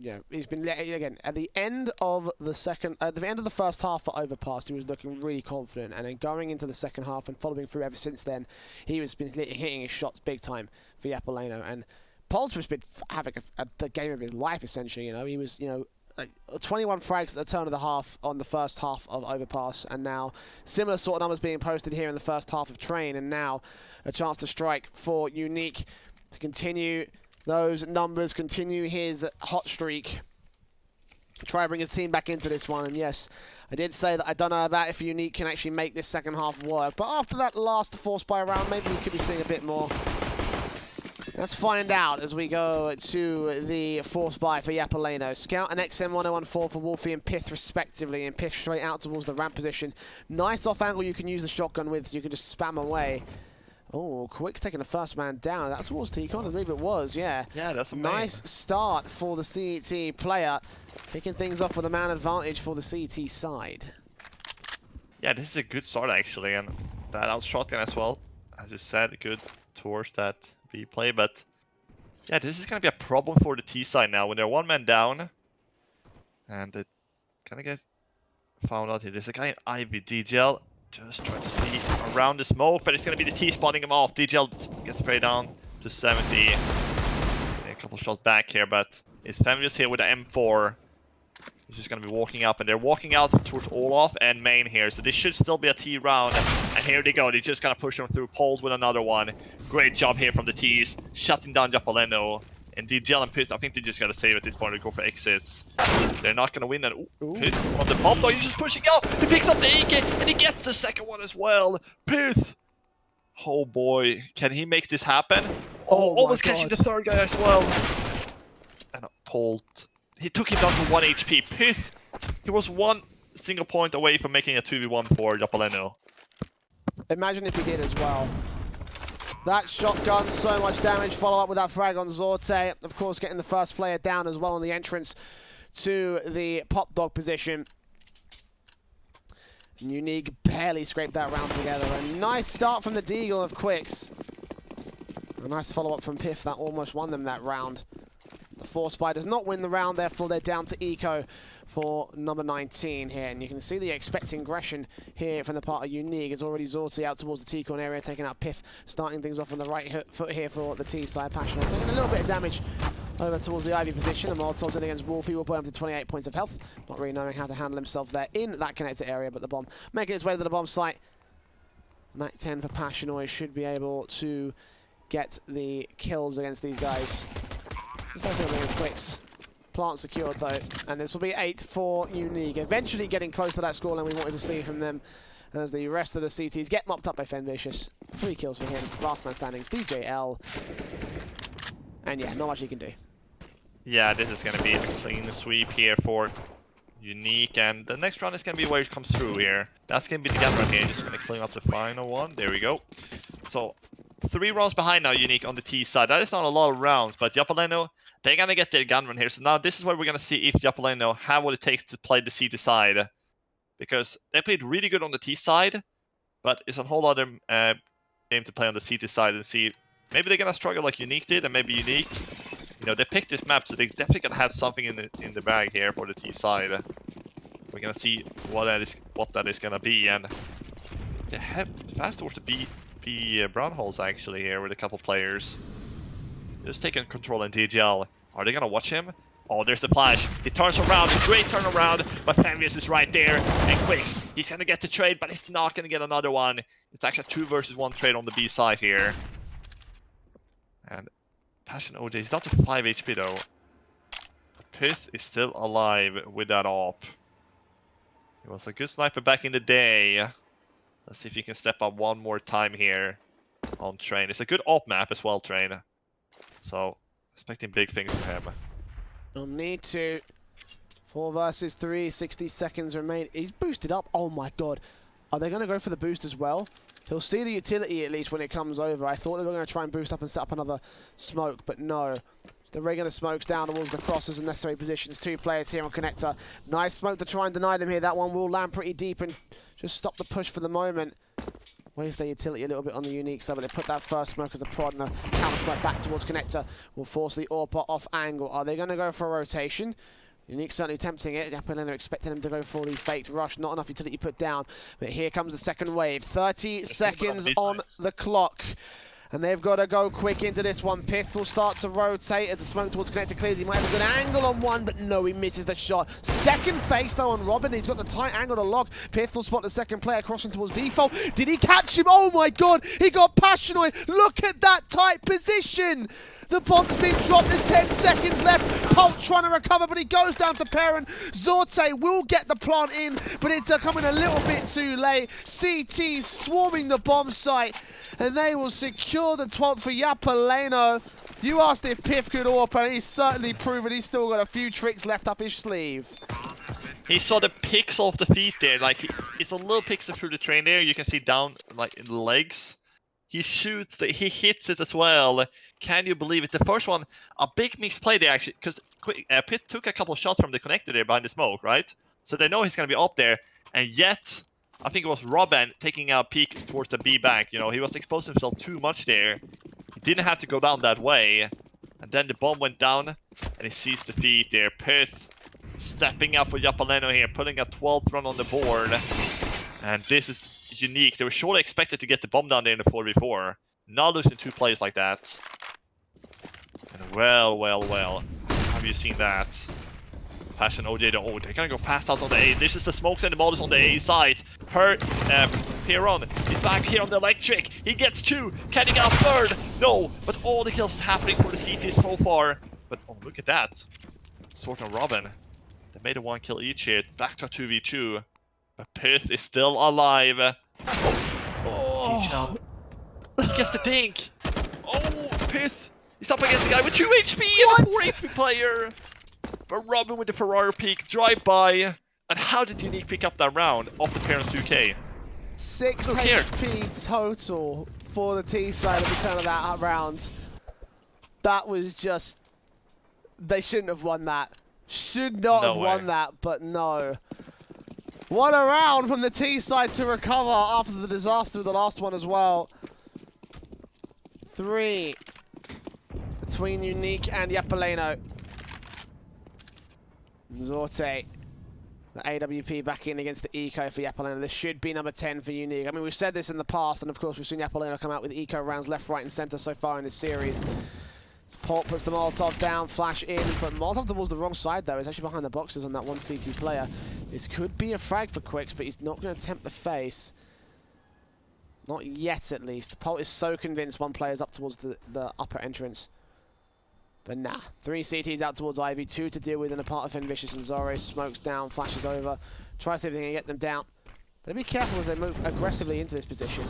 Yeah, he's been, again, at the end of the first half for Overpass, he was looking really confident, and then going into the second half and following through ever since then, he was been hitting his shots big time for Japaleno, and Pol's has been having the game of his life, essentially. You know, he was, you know, like 21 frags at the turn of the half on the first half of Overpass, and now similar sort of numbers being posted here in the first half of Train, and now a chance to strike for Unique to continue those numbers, continue his hot streak, try and bring his team back into this one. And yes, I did say that I don't know about if Unique can actually make this second half work, but after that last force buy round, maybe we could be seeing a bit more. Let's find out as we go to the force buy for Japaleno. Scout and XM1014 for Wolfie and Pith respectively, and Pith straight out towards the ramp position. Nice off angle you can use the shotgun with, so you can just spam away. Oh, Quick's taking the first man down. That's towards T-Con, I believe it was, yeah. Yeah, that's amazing. Nice start for the CT player, picking things off with a man advantage for the CT side. Yeah, this is a good start actually, and that out shotgun as well. As you said, good towards that replay, but yeah, this is gonna be a problem for the T side now when they're 1 man down, and it's gonna get found out here. There's a guy in Ivy, DGL, just trying to see around the smoke, but it's gonna be the T spotting him off. DGL gets sprayed down to 70. A couple shots back here, but it's Femius here with the M4. He's just gonna be walking up, and they're walking out towards Olaf and Main here, so this should still be a T round. And here they go, they just gonna push them through. Poles with another one. Great job here from the T's, shutting down Japaleno. And DGL and Pith, I think they just gotta save at this point to go for exits. They're not gonna win. And Pith on the pop though, he's just pushing out. He picks up the AK and he gets the second one as well. Pith! Oh boy, can he make this happen? Oh, almost catching the third guy as well. And Polt. He took him down to 1 HP. Pith, he was 1 single point away from making a 2v1 for Japaleno. Imagine if he did as well. That shotgun, so much damage. Follow up with that frag on Zorte. Of course, getting the first player down as well on the entrance to the pop dog position. Unique barely scraped that round together. A nice start from the Deagle of Quicks. A nice follow up from Piff that almost won them that round. The Force Spy does not win the round, therefore they're down to Eco for number 19 here. And you can see the expected aggression here from the part of Unique. It's already Zorti out towards the T-Con area, taking out Piff, starting things off on the right foot here for the T side. Passionate taking a little bit of damage over towards the Ivy position. And Molotov's in against Wolfie will put him to 28 points of health. Not really knowing how to handle himself there in that connector area, but the bomb making its way to the bomb site. Mac 10 for Passionoy should be able to get the kills against these guys. These guys are going against Quicks. Plant secured though, and this will be 8 for Unique. Eventually getting close to that scoreline we wanted to see from them as the rest of the CTs get mopped up by Fenvicious. 3 kills for him. Last man standings, DJL. And yeah, not much he can do. Yeah, this is going to be a clean sweep here for Unique, and the next round is going to be where it comes through here. That's going to be the gun run here. Just going to clean up the final one. There we go. So 3 rounds behind now, Unique on the T side. That is not a lot of rounds, but Japaleno, they're going to get their gun run here. So now this is where we're going to see if Japaleno have what it takes to play the CT side. Because they played really good on the T side, but it's a whole other game to play on the CT side and see. Maybe they're going to struggle like Unique did, and maybe Unique, you know, they picked this map, so they definitely going to have something in the bag here for the T side. We're going to see what that is going to be, and they have fast towards the B brown holes actually here with a couple players. Just taking control in DGL. Are they gonna watch him? Oh, there's the flash. He turns around, a great turnaround, but Fenvius is right there. And Quicks, he's gonna get the trade, but he's not gonna get another one. It's actually a 2 versus 1 trade on the B side here. And Passion OJ, he's down to 5 HP though. Pith is still alive with that op. He was a good sniper back in the day. Let's see if he can step up one more time here on Train. It's a good op map as well, Train. So, expecting big things from him. You'll need to. 4 versus 3, 60 seconds remain. He's boosted up. Oh my god. Are they going to go for the boost as well? He'll see the utility at least when it comes over. I thought they were going to try and boost up and set up another smoke, but no. So the regular smokes down towards the crosses and necessary positions. 2 players here on connector. Nice smoke to try and deny them here. That one will land pretty deep and just stop the push for the moment. Where's their utility a little bit on the unique side, but they put that first smoke as a prod and a counter smoke back towards connector. Will force the AWP off angle. Are they going to go for a rotation? Unique certainly tempting it. Japaleno expecting him to go for the faked rush. Not enough utility put down. But here comes the second wave. 30 seconds on the clock. And they've got to go quick into this one. Pith will start to rotate as the smoke towards connector clears. He might have a good angle on one, but no, he misses the shot. Second face though on Robin. He's got the tight angle to lock. Pith will spot the second player crossing towards default. Did he catch him? Oh my god, he got Passionate. Look at that tight position. The bomb's been dropped, there's 10 seconds left. Pult trying to recover, but he goes down to Perrin. Zorte will get the plant in, but it's coming a little bit too late. CT swarming the bomb site, and they will secure the 12th for Japaleno. You asked if Piff could AWP, and he's certainly proven he's still got a few tricks left up his sleeve. He saw the pixel of the feet there, like it's a little pixel through the train there. You can see down like in the legs. He shoots, he hits it as well. Can you believe it? The first one, a big misplay there actually, because Pitt took a couple of shots from the connector there behind the smoke, right? So they know he's going to be up there, and yet, I think it was Robin taking a peek towards the B bank. You know, he was exposing himself too much there. He didn't have to go down that way. And then the bomb went down, and he sees the feet there. Pitt stepping up for Japaleno here, putting a 12th run on the board. And this is unique. They were surely expected to get the bomb down there in the 4v4. Not losing 2 players like that. And well. Have you seen that? Passion OJ, oh, they're gonna go fast out on the A. This is the smokes and the models on the A side. Piron is back here on the electric. He gets 2. Can he get a 3rd? No, but all the kills is happening for the CT so far. But oh, look at that. Sort of Robin. They made a 1 kill each here. Back to a 2v2. But Pith is still alive. Oh. He gets the dink. Oh, Pith. He's up against the guy with 2 HP and a 4 HP player. But Robin with the Ferrari peak, drive by. And how did Unique pick up that round off the Parents 2K? 6 HP total for the T side of the turn of that round. That was just... They shouldn't have won that. Should not have won that, but no. What a round from the T side to recover after the disaster of the last one as well. 3 between Unique and Japaleno. Zorte, the AWP back in against the Eco for Japaleno. This should be number 10 for Unique. I mean, we've said this in the past, and of course we've seen Japaleno come out with Eco rounds left, right, and center so far in this series. Port puts the Molotov down, flash in, but Molotov towards the wrong side though. He's actually behind the boxes on that one CT player. This could be a frag for Quicks, but he's not going to tempt the face. Not yet, at least. Pult is so convinced one player's up towards the upper entrance. But nah. 3 CTs out towards Ivy, 2 to deal with in a part of Vicious, and Zorro smokes down, flashes over, tries everything to get them down. But be careful as they move aggressively into this position.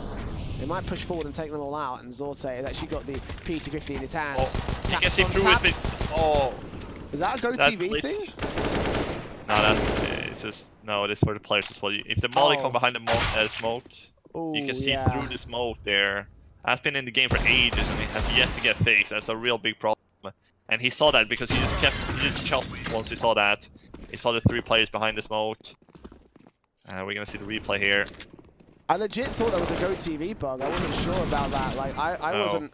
They might push forward and take them all out, and Zorte has actually got the PT-50 in his hands. Oh, he gets him through with it. Oh. Is that a Go TV thing? No, it's just, no, it is for the players as well. If the molly come behind the smoke, you can see through the smoke there. Has been in the game for ages and it has yet to get fixed. That's a real big problem. And he saw that because he just chopped once he saw that. He saw the 3 players behind the smoke. We're gonna see the replay here. I legit thought that was a Go TV bug. I wasn't sure about that. Like I wasn't.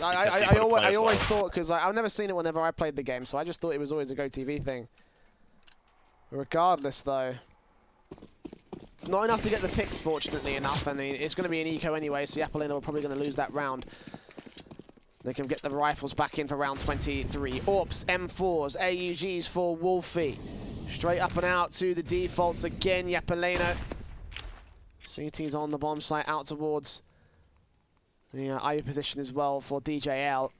I always thought, because I've never seen it whenever I played the game, so I just thought it was always a Go TV thing. Regardless, though, it's not enough to get the picks, fortunately enough. I mean, it's going to be an eco anyway, so Japaleno are probably going to lose that round. They can get the rifles back in for round 23. AWPs, M4s, AUGs for Wolfie. Straight up and out to the defaults again, Japaleno. CT's on the bomb site out towards the IU position as well for DJL.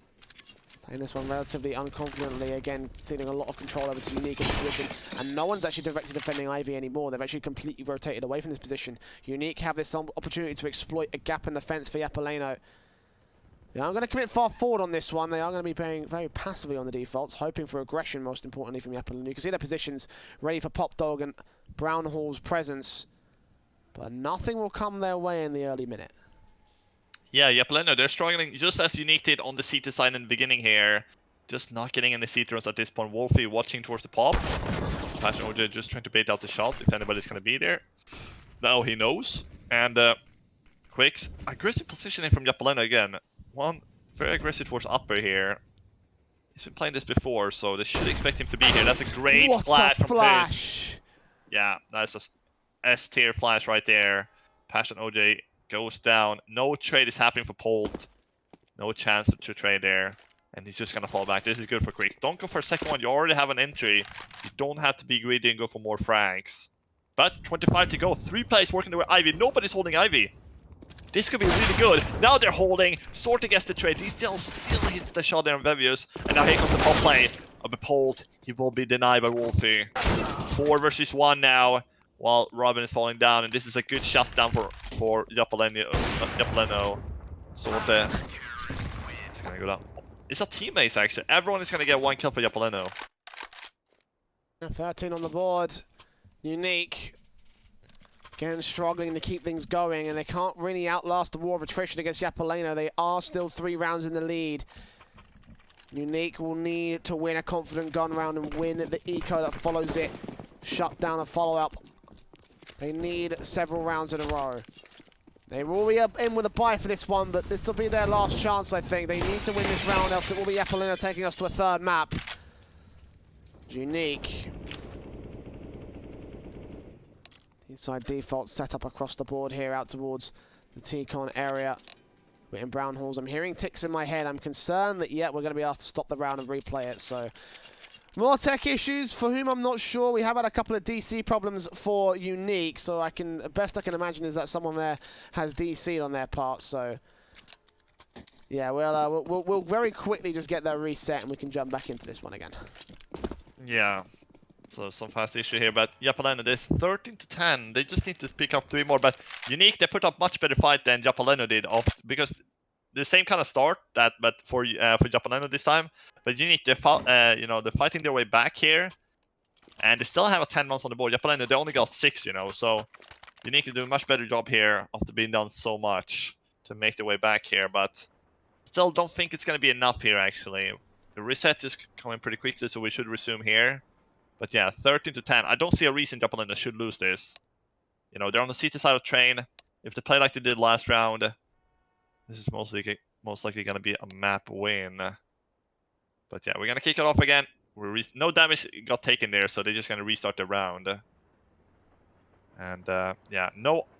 Playing this one relatively unconfidently, again, taking a lot of control over to Unique in this position. And no one's actually directly defending Ivy anymore. They've actually completely rotated away from this position. Unique have this opportunity to exploit a gap in the fence for Japaleno. They aren't going to commit far forward on this one. They are going to be playing very passively on the defaults, hoping for aggression, most importantly, from Japaleno. You can see their positions ready for Pop Dog and Brown Hall's presence. But nothing will come their way in the early minute. Yeah, Japaleno, they're struggling just as Unique did on the CT side in the beginning here. Just not getting any CT runs at this point. Wolfie watching towards the pop. Passion OJ just trying to bait out the shot if anybody's going to be there. Now he knows. And Quicks, aggressive positioning from Japaleno again. One, very aggressive towards upper here. He's been playing this before, so they should expect him to be here. That's a great flash from Chris. Yeah, that's a S-tier flash right there. Passion OJ goes down. No trade is happening for Polt. No chance to trade there. And he's just going to fall back. This is good for Quicks. Don't go for a second one. You already have an entry. You don't have to be greedy and go for more frags. But 25 to go. 3 plays working their way. Ivy. Nobody's holding Ivy. This could be really good. Now they're holding. Sorta gets the trade. He still hits the shot there on Vevius. And now here comes the pop play of the Polt. He will be denied by Wolfie. 4 versus 1 now. While Robin is falling down. And this is a good shutdown for Japaleno. Sorta. It's going to go down. It's a teammates actually. Everyone is going to get 1 kill for Japaleno. 13 on the board. Unique. Again, struggling to keep things going, and they can't really outlast the war of attrition against Japaleno. They are still 3 rounds in the lead. Unique will need to win a confident gun round and win the eco that follows it. Shut down a follow-up. They need several rounds in a row. They will be in with a bye for this one, but this will be their last chance, I think. They need to win this round, else it will be Japaleno taking us to a 3rd map. Unique. Inside default set up across the board here out towards the T-Con area. We're in Brown Halls. I'm hearing ticks in my head. I'm concerned that, yeah, we're going to be asked to stop the round and replay it, so... More tech issues, for whom I'm not sure. We have had a couple of DC problems for Unique, so best I can imagine is that someone there has DC'd on their part, so... Yeah, we'll very quickly just get that reset and we can jump back into this one again. Yeah. So some fast issue here, but Japaleno, there's 13 to 10. They just need to pick up 3 more, but Unique, they put up much better fight than Japaleno did, because the same kind of start but for Japaleno this time. But Unique, they're fighting their way back here, and they still have a 10 months on the board. Japaleno, they only got 6, so Unique is doing a much better job here after being down so much to make their way back here, but still don't think it's going to be enough here, actually. The reset is coming pretty quickly, so we should resume here. But yeah, 13 to 10. I don't see a reason Japaleno should lose this. They're on the CT side of train. If they play like they did last round, this is most likely going to be a map win. But yeah, we're going to kick it off again. No damage got taken there, so they're just going to restart the round. And yeah,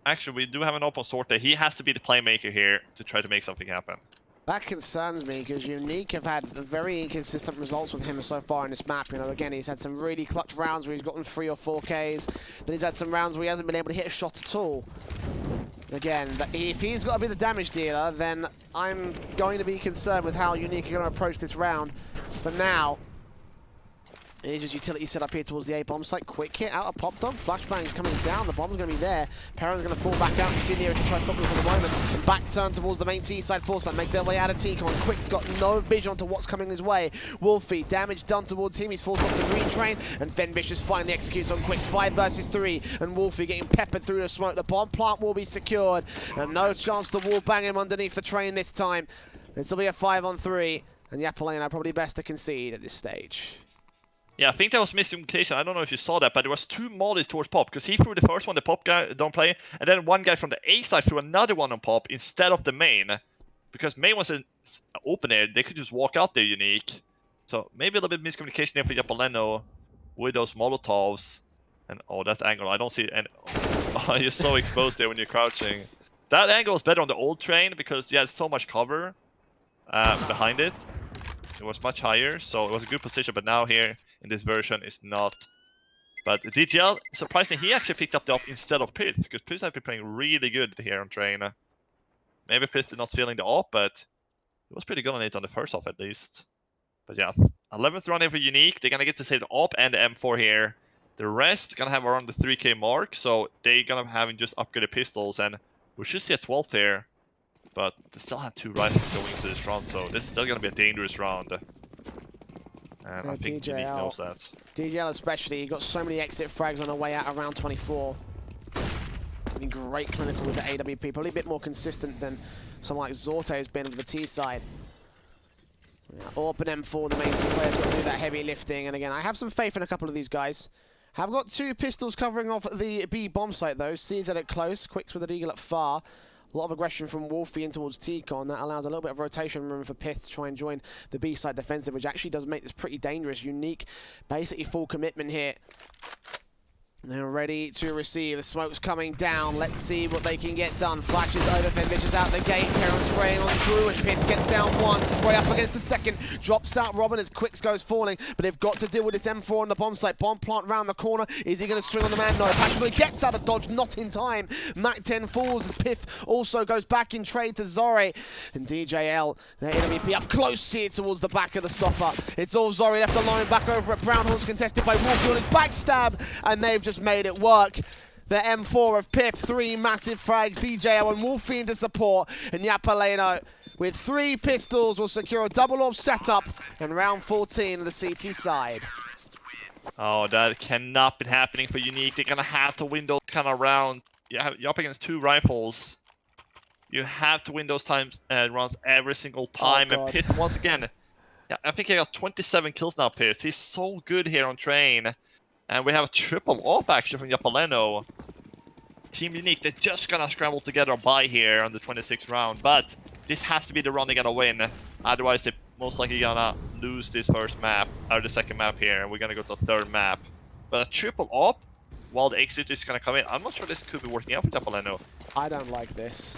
actually we do have an open Sorte. He has to be the playmaker here to try to make something happen. That concerns me, because Unique have had very inconsistent results with him so far in this map. Again, he's had some really clutch rounds where he's gotten 3 or 4 Ks. Then he's had some rounds where he hasn't been able to hit a shot at all. Again, if he's got to be the damage dealer, then I'm going to be concerned with how Unique are going to approach this round. But now, it is just utility set up here towards the A-bomb site. Quick hit out of Pop Dog. Flashbang's coming down. The bomb's going to be there. Perrin's going to fall back out and see Nero to try to stop him for the moment. And back turn towards the main T-side force that make their way out of T-Con. Quick's got no vision onto what's coming his way. Wolfie, damage done towards him. He's forced off the green train. And then Vicious finally executes on Quick's 5 versus 3. And Wolfie getting peppered through the smoke. The bomb plant will be secured. And no chance to wall bang him underneath the train this time. This will be a 5-on-3. And Japaleno probably best to concede at this stage. Yeah, I think that was miscommunication. I don't know if you saw that, but there was 2 mollies towards Pop, because he threw the first one, the Pop guy don't play, and then one guy from the A side threw another one on Pop instead of the main. Because main was an open air, they could just walk out there Unique. So maybe a little bit miscommunication there for Japaleno with those Molotovs. And oh, that angle, I don't see it. And oh, you're so exposed there when you're crouching. That angle is better on the old train because you had so much cover behind it. It was much higher, so it was a good position, but now here in this version it's not. But DGL, surprisingly, he actually picked up the op instead of Pith, because Pith has been playing really good here on train. Maybe Pith is not feeling the op, but he was pretty good on it on the first off at least. But yeah, 11th round here for Unique. They're gonna get to save the AWP and the M4 here. The rest gonna have around the 3k mark, so they're gonna have just upgraded pistols, and we should see a 12th here. But they still have 2 rifles going into this round, so this is still gonna be a dangerous round. And I think Unique knows that. DJL especially, he got so many exit frags on the way out around 24. I mean, great clinical with the AWP, probably a bit more consistent than someone like Zorte has been on the T side. Yeah, AWP and M4, the main 2 players, got to do that heavy lifting. And again, I have some faith in a couple of these guys. Have got 2 pistols covering off the B bomb site though. Sees it at close, Quicks with an eagle at far. A lot of aggression from Wolfie in towards T-Con. That allows a little bit of rotation room for Pith to try and join the B side defensive, which actually does make this pretty dangerous. Unique, basically full commitment here. They're ready to receive. The smoke's coming down. Let's see what they can get done. Flashes over, Vicious out the gate. Karen spraying on through, and Pith gets down once. Spray up against the second. Drops out Robin as Quicks goes falling. But they've got to deal with this M4 on the bomb site. Bomb plant round the corner. Is he going to swing on the man? No. Passionately gets out of dodge, not in time. Mac 10 falls as Pith also goes back in trade to Zori. And DJL, their AWP up close here towards the back of the stopper. It's all Zori left alone back over at Brownhorns, contested by Wolfie on his backstab. And they've just made it work. The M4 of Pith, 3 massive frags, DJL and Wolfie into support, and Japaleno with 3 pistols will secure a double AWP setup in round 14 of the CT side. Oh, that cannot be happening for Unique. They're gonna have to win those kind of rounds. You're up against 2 rifles. You have to win those rounds every single time. Oh, and Pith, once again, yeah, I think he got 27 kills now, Pith. He's so good here on train. And we have a triple AWP action from Japaleno. Team Unique, they're just gonna scramble together by here on the 26th round. But this has to be the round they're gonna win. Otherwise, they're most likely gonna lose this first map, or the second map here. And we're gonna go to the 3rd map. But a triple AWP, while the exit is gonna come in, I'm not sure this could be working out for Japaleno. I don't like this.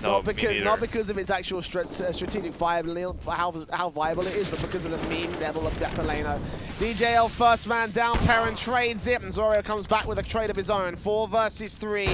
No, not because of its actual strategic viability, how viable it is, but because of the meme level of Japaleno. DJL first man down, Perrin trades it, and Zorio comes back with a trade of his own. 4 versus 3.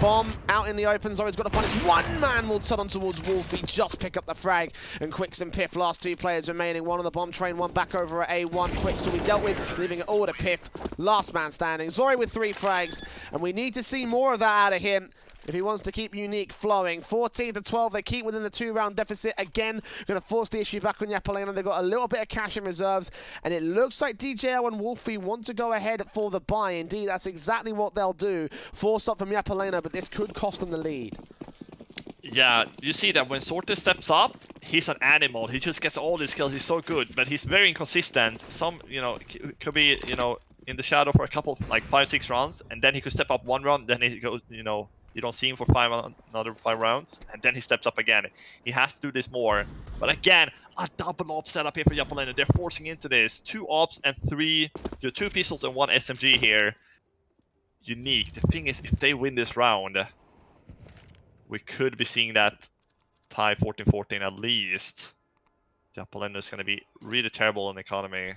Bomb out in the open. Zorio's got to find his 1 man will turn on towards Wolfie, just pick up the frag. And Quicks and Piff, last 2 players remaining. 1 on the bomb train, 1 back over at A1. Quicks will be dealt with, leaving it all to Piff. Last man standing. Zorio with 3 frags, and we need to see more of that out of him if he wants to keep Unique flowing. 14 to 12, they keep within the 2-round deficit. Again, going to force the issue back on Japaleno. They've got a little bit of cash in reserves, and it looks like DJL and Wolfie want to go ahead for the buy. Indeed, that's exactly what they'll do. Force up from Japaleno, but this could cost them the lead. Yeah, you see that when Sorte steps up, he's an animal. He just gets all these kills. He's so good, but he's very inconsistent. Some, could be, in the shadow for a couple, like 5-6 rounds, and then he could step up 1 round, then he goes, you don't see him for another 5 rounds, and then he steps up again. He has to do this more. But again, a double AWP setup here for Japaleno. They're forcing into this. 2 AWPs and 2 pistols and 1 SMG here. Unique. The thing is, if they win this round, we could be seeing that tie 14-14 at least. Japaleno is going to be really terrible in economy.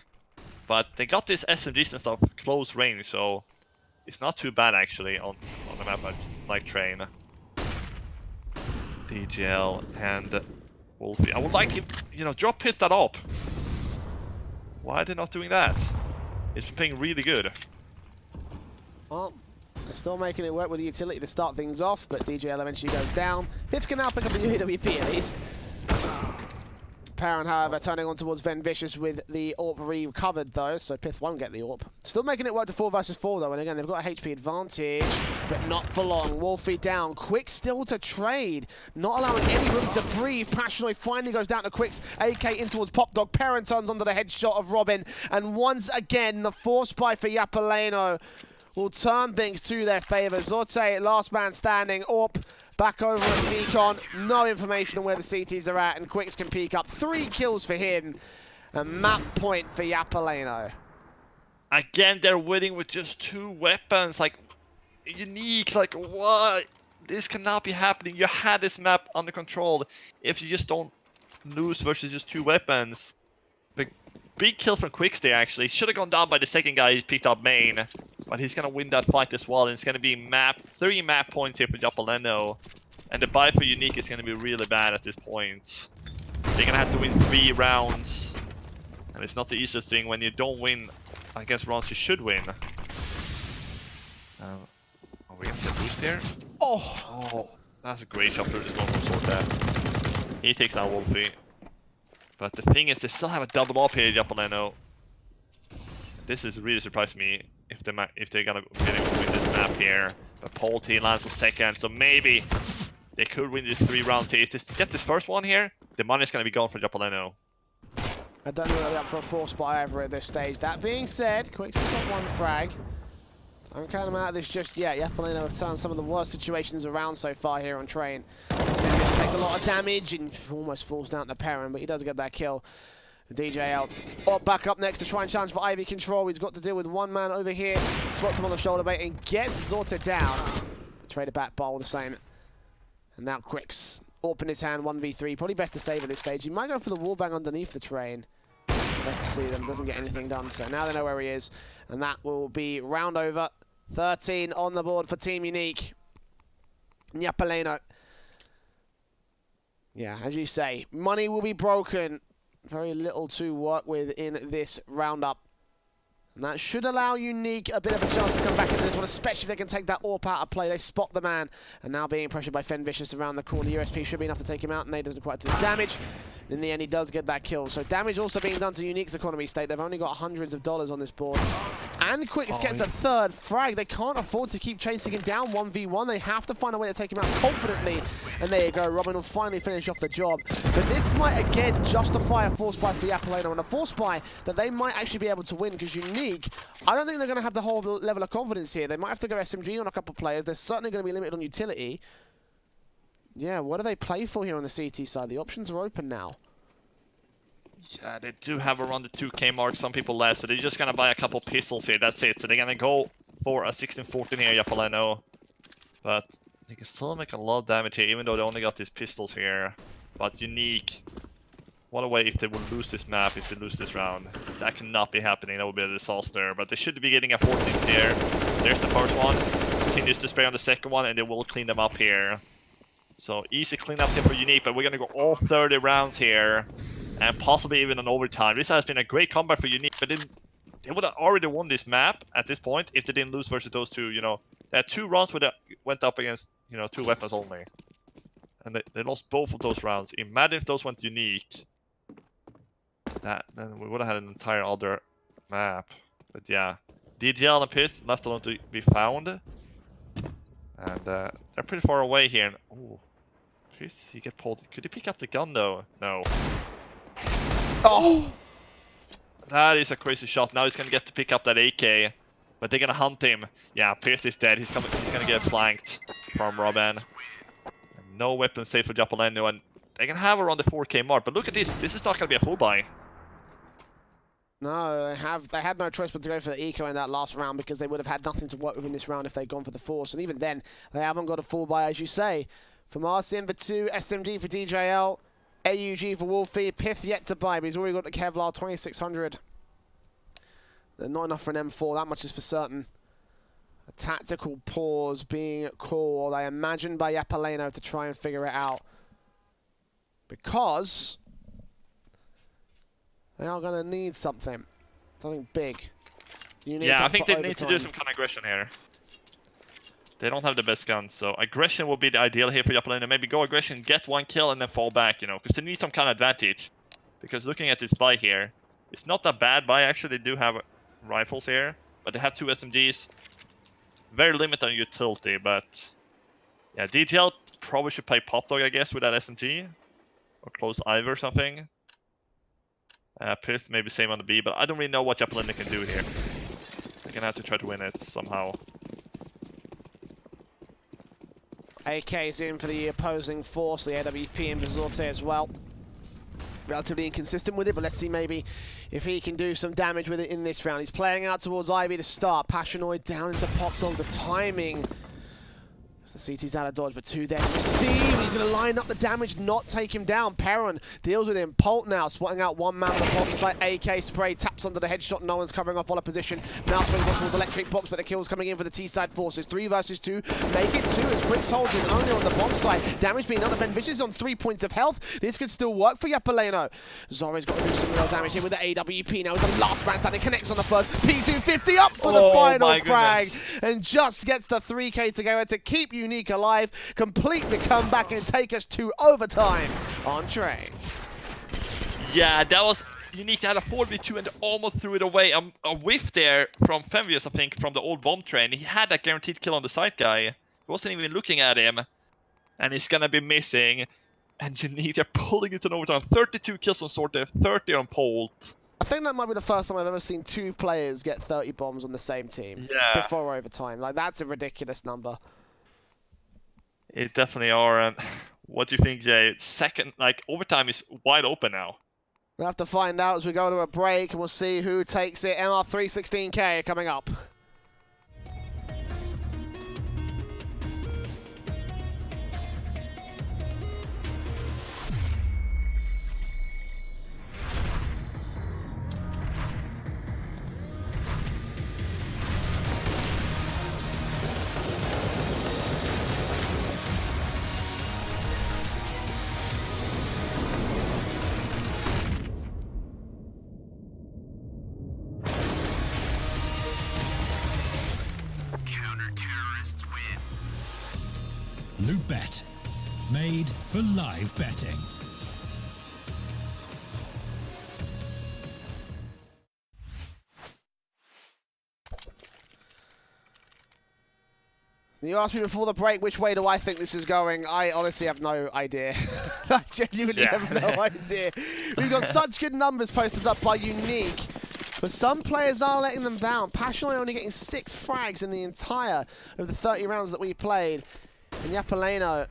But they got this SMGs and stuff close range, so it's not too bad actually on the map like train. DGL and Wolfie. I would like him, drop hit that up. Why are they not doing that? He's playing really good. Well, they're still making it work with the utility to start things off, but DJL eventually goes down. Pith can now pick up the UWP at least. Perrin, however, turning on towards Vicious with the AWP recovered though, so Pith won't get the AWP. Still making it work to 4 versus 4 though, and again, they've got a HP advantage, but not for long. Wolfie down, Quick still to trade, not allowing any room to breathe. Passionate finally goes down to Quicks, AK in towards Pop Dog. Perrin turns onto the headshot of Robin, and once again, the force buy for Japaleno will turn things to their favor. Zorte, last man standing, AWP. Back over at T-Con, no information on where the CTs are at, and Quicks can peek up. 3 kills for him, a map point for Japaleno. Again, they're winning with just 2 weapons, like, Unique, like, what? This cannot be happening. You had this map under control if you just don't lose versus just 2 weapons. Big kill from Quicks there, actually. Should have gone down by the second guy who picked up main. But he's going to win that fight as well. And it's going to be 3 map points here for Japaleno. And the buy for Unique is going to be really bad at this point. They're going to have to win 3 rounds. And it's not the easiest thing when you don't win, I guess, rounds you should win. Are we gonna get boost here? Oh, that's a great shot through this one from Sword there. He takes down Wolfie. But the thing is, they still have a double up here, Japaleno. This is really surprised me if they're gonna win this map here. But Polty lands a second, so maybe they could win these 3 rounds here. Just get this first one here, the money's gonna be gone for Japaleno. I don't know whether up for a force buy ever at this stage. That being said, Quicks has got 1 frag. Don't count him out of this just yet. Japaleno have turned some of the worst situations around so far here on Train. He takes a lot of damage and almost falls down to Perrin, but he does get that kill. DJ out. Back up next to try and challenge for Ivy control. He's got to deal with 1 man over here. Spots him on the shoulder bait and gets Zorta down. Traded back bowl the same. And now Quicks. Orp in his hand, 1v3. Probably best to save at this stage. He might go for the wallbang underneath the Train. Best to see them. Doesn't get anything done. So now they know where he is. And that will be round over. 13 on the board for Team Unique. Japaleno. Yeah, as you say, money will be broken. Very little to work with in this roundup. And that should allow Unique a bit of a chance to come back into this one, especially if they can take that AWP out of play. They spot the man, and now being pressured by Fen Vicious around the corner. USP should be enough to take him out, and Nate doesn't quite do the damage. In the end, he does get that kill. So damage also being done to Unique's economy state. They've only got hundreds of dollars on this board. And Quicks gets a 3rd frag. They can't afford to keep chasing him down 1v1. They have to find a way to take him out confidently. And there you go. Robin will finally finish off the job. But this might, again, justify a force buy for Japaleno. And a force buy that they might actually be able to win. Because Unique, I don't think they're going to have the whole level of confidence here. They might have to go SMG on a couple of players. They're certainly going to be limited on utility. Yeah, what do they play for here on the CT side? The options are open now. Yeah, they do have around the 2k mark, some people less, so they're just gonna buy a couple pistols here, that's it. So they're gonna go for a 16-14 here, Japaleno. But they can still make a lot of damage here, even though they only got these pistols here. But Unique, what a way if they would lose this map, if they lose this round. That cannot be happening, that would be a disaster. But they should be getting a 14th here. There's the first one. Continues to spray on the second one, and they will clean them up here. So easy cleanups here for Unique, but we're gonna go all 30 rounds here. And possibly even an overtime. This has been a great comeback for Unique, but they would have already won this map at this point if they didn't lose versus those 2, you know. They had 2 rounds where they went up against, you know, 2 weapons only. And they lost both of those rounds. Imagine if those went Unique. Then we would have had an entire other map. But yeah, DGL and Pith left alone to be found. And they're pretty far away here. And, ooh, Pith, he get pulled. Could he pick up the gun though? No. Oh! That is a crazy shot. Now he's gonna get to pick up that AK, but they're gonna hunt him. Yeah, Pierce is dead. He's gonna get flanked from Robin. And no weapon safe for Japaleno, and they can have around the 4k mark. But look at this. This is not gonna be a full buy. No, they had no choice but to go for the eco in that last round because they would have had nothing to work with in this round if they'd gone for the force. And even then, they haven't got a full buy, as you say. From Arsene for 2, SMG for DJL. AUG for Wolfie, Pith yet to buy, but he's already got the Kevlar, 2600. They're not enough for an M4, that much is for certain. A tactical pause being called, I imagine, by Japaleno to try and figure it out. Because they are going to need something big. Yeah, I think they need to do some kind of aggression here. They don't have the best guns, so aggression will be the ideal here for Japaleno. Maybe go aggression, get 1 kill, and then fall back, you know, because they need some kind of advantage. Because looking at this buy here, it's not that bad buy, actually. They do have rifles here, but they have 2 SMGs. Very limited on utility, but yeah, DGL probably should play Pop Dog, I guess, with that SMG. Or close Ivy or something. Pith, maybe same on the B, but I don't really know what Japaleno can do here. They're gonna have to try to win it somehow. AK's in for the opposing force, the AWP and Zorte as well. Relatively inconsistent with it, but let's see maybe if he can do some damage with it in this round. He's playing out towards Ivy to start. Passionoid down into Pop Dog. The timing So CT's out of dodge, but 2 there to receive. He's going to line up the damage, not take him down. Perrin deals with him. Polt now spotting out 1 man on the bomb site. AK spray taps onto the headshot. No one's covering off all position. Now swings on towards the electric box, but the kill's coming in for the T-side forces. 3 versus 2. Make it 2 as Bricks holds it only on the bomb site. Damage being done. Vicious on 3 points of health. This could still work for Japaleno. Zora's got to do some real damage here with the AWP. Now with the last man standing, connects on the first. P250 up for the final frag. And just gets the 3K together to keep Unique alive, complete the comeback and take us to overtime on Train. Yeah, that was Unique. They had a 4v2 and almost threw it away. A whiff there from Fenvius, I think, from the old bomb train. He had that guaranteed kill on the side guy. He wasn't even looking at him. And he's gonna be missing. And Unique, they're pulling it in overtime. 32 kills on Sorte, 30 on Polt. I think that might be the first time I've ever seen 2 players get 30 bombs on the same team before overtime. Like, that's a ridiculous number. It definitely are. And what do you think, Jay? Second, like, overtime is wide open now. We'll have to find out as we go to a break, and we'll see who takes it. MR316K coming up. Loot.bet, made for live betting. You asked me before the break, which way do I think this is going? I honestly have no idea. I genuinely have no idea. We've got such good numbers posted up by Unique, but some players are letting them down. Passionately only getting 6 frags in the entire of the 30 rounds that we played. And Japaleno,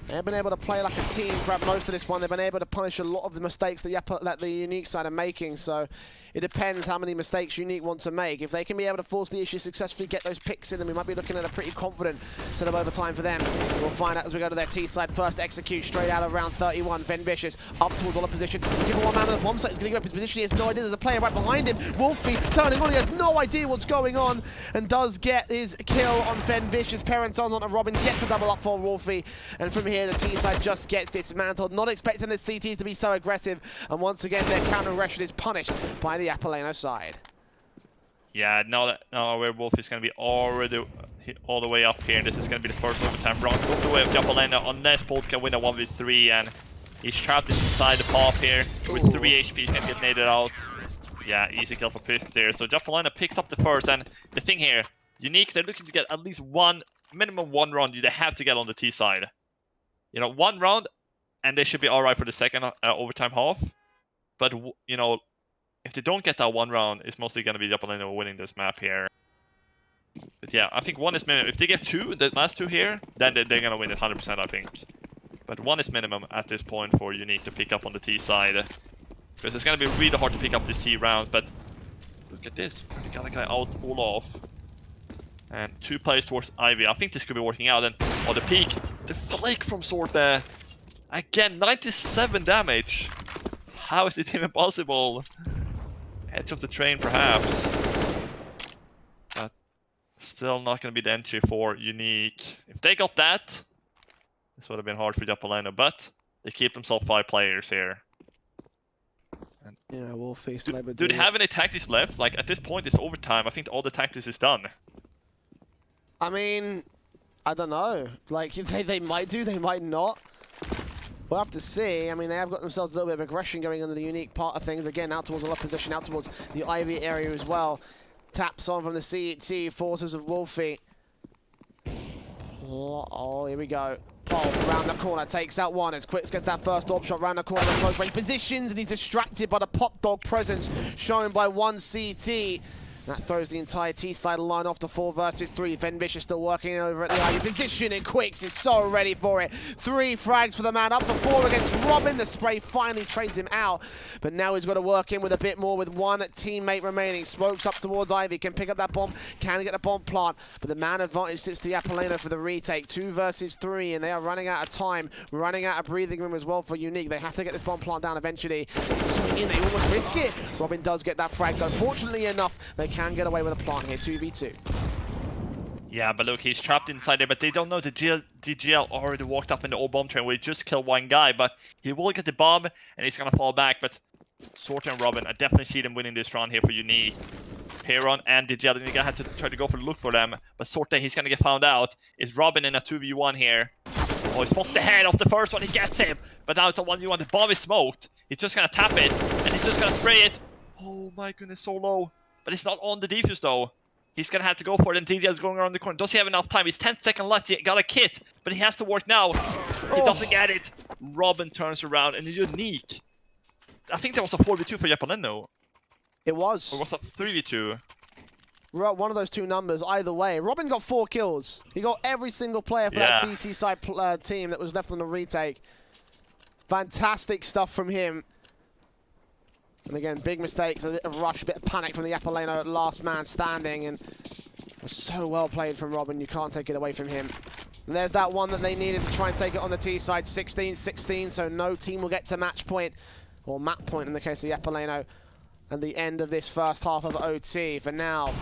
they've been able to play like a team throughout most of this one. They've been able to punish a lot of the mistakes that the Unique side are making. So it depends how many mistakes Unique want to make. If they can be able to force the issue successfully, get those picks in, then we might be looking at a pretty confident set of overtime for them. We'll find out as we go to their T-side. First execute straight out of round 31. Vicious up towards all opposition. Give 1 man on the bomb site. He's going to give up his position. He has no idea there's a player right behind him. Wolfie turning on. He has no idea what's going on and does get his kill on Vicious. Parentons onto Robin. Gets a double up for Wolfie. And from here, the T-side just gets dismantled. Not expecting the CTs to be so aggressive. And once again, their counter-aggression is punished by the Japaleno side. Yeah, now where Wolf is going to be already all the way up here. This is going to be the first overtime round. Go the way of Japaleno unless Polt can win a 1v3, and he's trapped inside the pop here with 3 HP. He's going to get naded out. Yeah, easy kill for Pist there. So Japaleno picks up the first, and the thing here, Unique, they're looking to get at least minimum one round. They have to get on the T side. You know, 1 round, and they should be alright for the second overtime half. But, you know, if they don't get that 1 round, it's mostly going to be Japaleno winning this map here. But yeah, I think 1 is minimum. If they get 2, the last 2 here, then they're going to win it 100%, I think. But 1 is minimum at this point for Unique to pick up on the T side. Because it's going to be really hard to pick up these T rounds, but look at this. They got a guy out all off. And 2 players towards Ivy. I think this could be working out. And on the peak, the flick from Sorte. Again, 97 damage. How is it even possible? Edge of the train, perhaps. But still not going to be the entry for Unique. If they got that, this would have been hard for Japaleno, but they keep themselves 5 players here. And yeah, we'll face do they have any tactics left? Like, at this point, it's overtime. I think all the tactics is done. I mean, I don't know. Like, they might do, they might not. We'll have to see. I mean, they have got themselves a little bit of aggression going on in the Unique part of things. Again, out towards the left position, out towards the Ivy area as well. Taps on from the CT forces of Wolfie. Oh, here we go. Paul around the corner, takes out 1 as Quicks gets that first orb shot around the corner in close range positions, and he's distracted by the pop dog presence shown by 1 CT. That throws the entire T-side line off to 4 versus 3. Venvish is still working over at the IE position, and Quicks is so ready for it. 3 frags for the man, up to 4 against Robin. The spray finally trades him out, but now he's got to work in with a bit more with 1 teammate remaining. Smokes up towards Ivy, can pick up that bomb, can get the bomb plant, but the man advantage sits to Japaleno for the retake. 2 versus 3, and they are running out of time, running out of breathing room as well for Unique. They have to get this bomb plant down eventually. Swinging, they almost risk it. Robin does get that frag, though. Fortunately enough, they can get away with a plant here, 2v2. Yeah, but look, he's trapped inside there, but they don't know the DGL already walked up in the old bomb train where he just killed 1 guy, but he will get the bomb, and he's gonna fall back, but Sorter and Robin, I definitely see them winning this round here for Unique. Heron and DGL, and the guy had to try to go for the look for them, but Sorter, he's gonna get found out. Is Robin in a 2v1 here? Oh, he spots the head of the first one, he gets him, but now it's a 1v1, the bomb is smoked. He's just gonna tap it, and he's just gonna spray it. Oh my goodness, so low. But it's not on the defuse though. He's gonna have to go for it, and DGL's going around the corner. Does he have enough time? He's 10 seconds left. He got a kit, but he has to work now. He doesn't get it. Robin turns around, and Unique. I think that was a 4v2 for Japaleno. It was. Or was it 3v2? One of those 2 numbers, either way. Robin got 4 kills. He got every single player for that CT side team that was left on the retake. Fantastic stuff from him. And again, big mistakes, a bit of rush, a bit of panic from the Japaleno last man standing, and it was so well played from Robin, you can't take it away from him. And there's that one that they needed to try and take it on the T side, 16-16, so no team will get to match point, or map point in the case of Japaleno, at the end of this first half of OT. For now,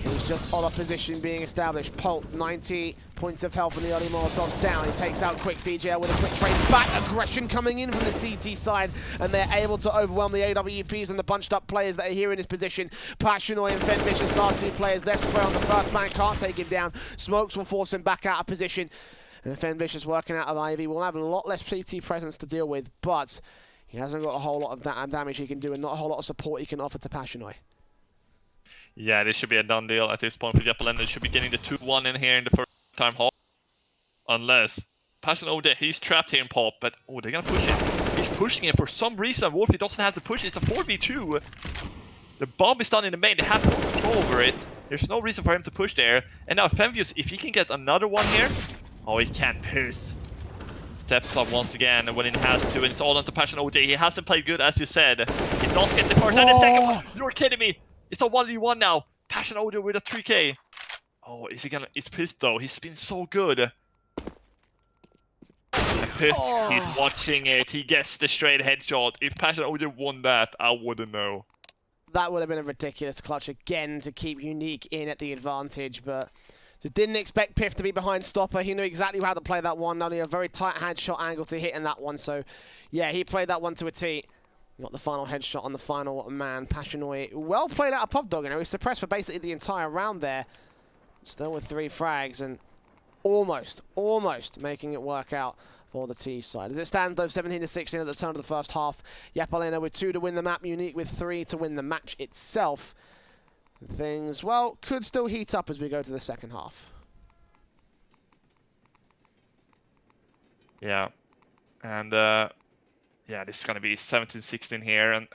it's just on a position being established. Pult, 90 points of health from the early Molotovs down. He takes out Quick DJL with a quick trade back. Aggression coming in from the CT side, and they're able to overwhelm the AWPs and the bunched up players that are here in this position. Passionoy and Venvicious, last 2 players left square on the first man, can't take him down. Smokes will force him back out of position. And Venvicious working out of Ivy will have a lot less CT presence to deal with, but he hasn't got a whole lot of damage he can do, and not a whole lot of support he can offer to Passionoy. Yeah, this should be a done deal at this point for Japaleno. They should be getting the 2-1 in here in the first time half. Unless Passionoy, he's trapped here in Pop, but oh, they're gonna push him. He's pushing it for some reason. Wolfie doesn't have to push it. It's a 4v2. The bomb is down in the main. They have no control over it. There's no reason for him to push there. And now Femvius, if he can get another one here, oh, he can't push. Steps up once again when he has to, and it's all onto Passionoy. He hasn't played good, as you said. He does get the first and the second one. You're kidding me. It's a 1v1 now. Passionoy with a 3k. Oh, is he gonna... It's pissed though. He's been so good. Pissed. He's watching it. He gets the straight headshot. If Passionoy won that, I wouldn't know. That would have been a ridiculous clutch again to keep Unique in at the advantage, but just didn't expect Piff to be behind Stopper. He knew exactly how to play that one. Only a very tight headshot angle to hit in that one. So, yeah, he played that one to a T. Got the final headshot on the final man. Passionoy, well played out of Pop Dog. He was suppressed for basically the entire round there. Still with 3 frags and almost making it work out for the T side. As it stands, though, 17-16 at the turn of the first half. Japaleno with 2 to win the map. Unique with 3 to win the match itself. Things, well, could still heat up as we go to the second half. Yeah. And, yeah, this is going to be 17-16 here. And,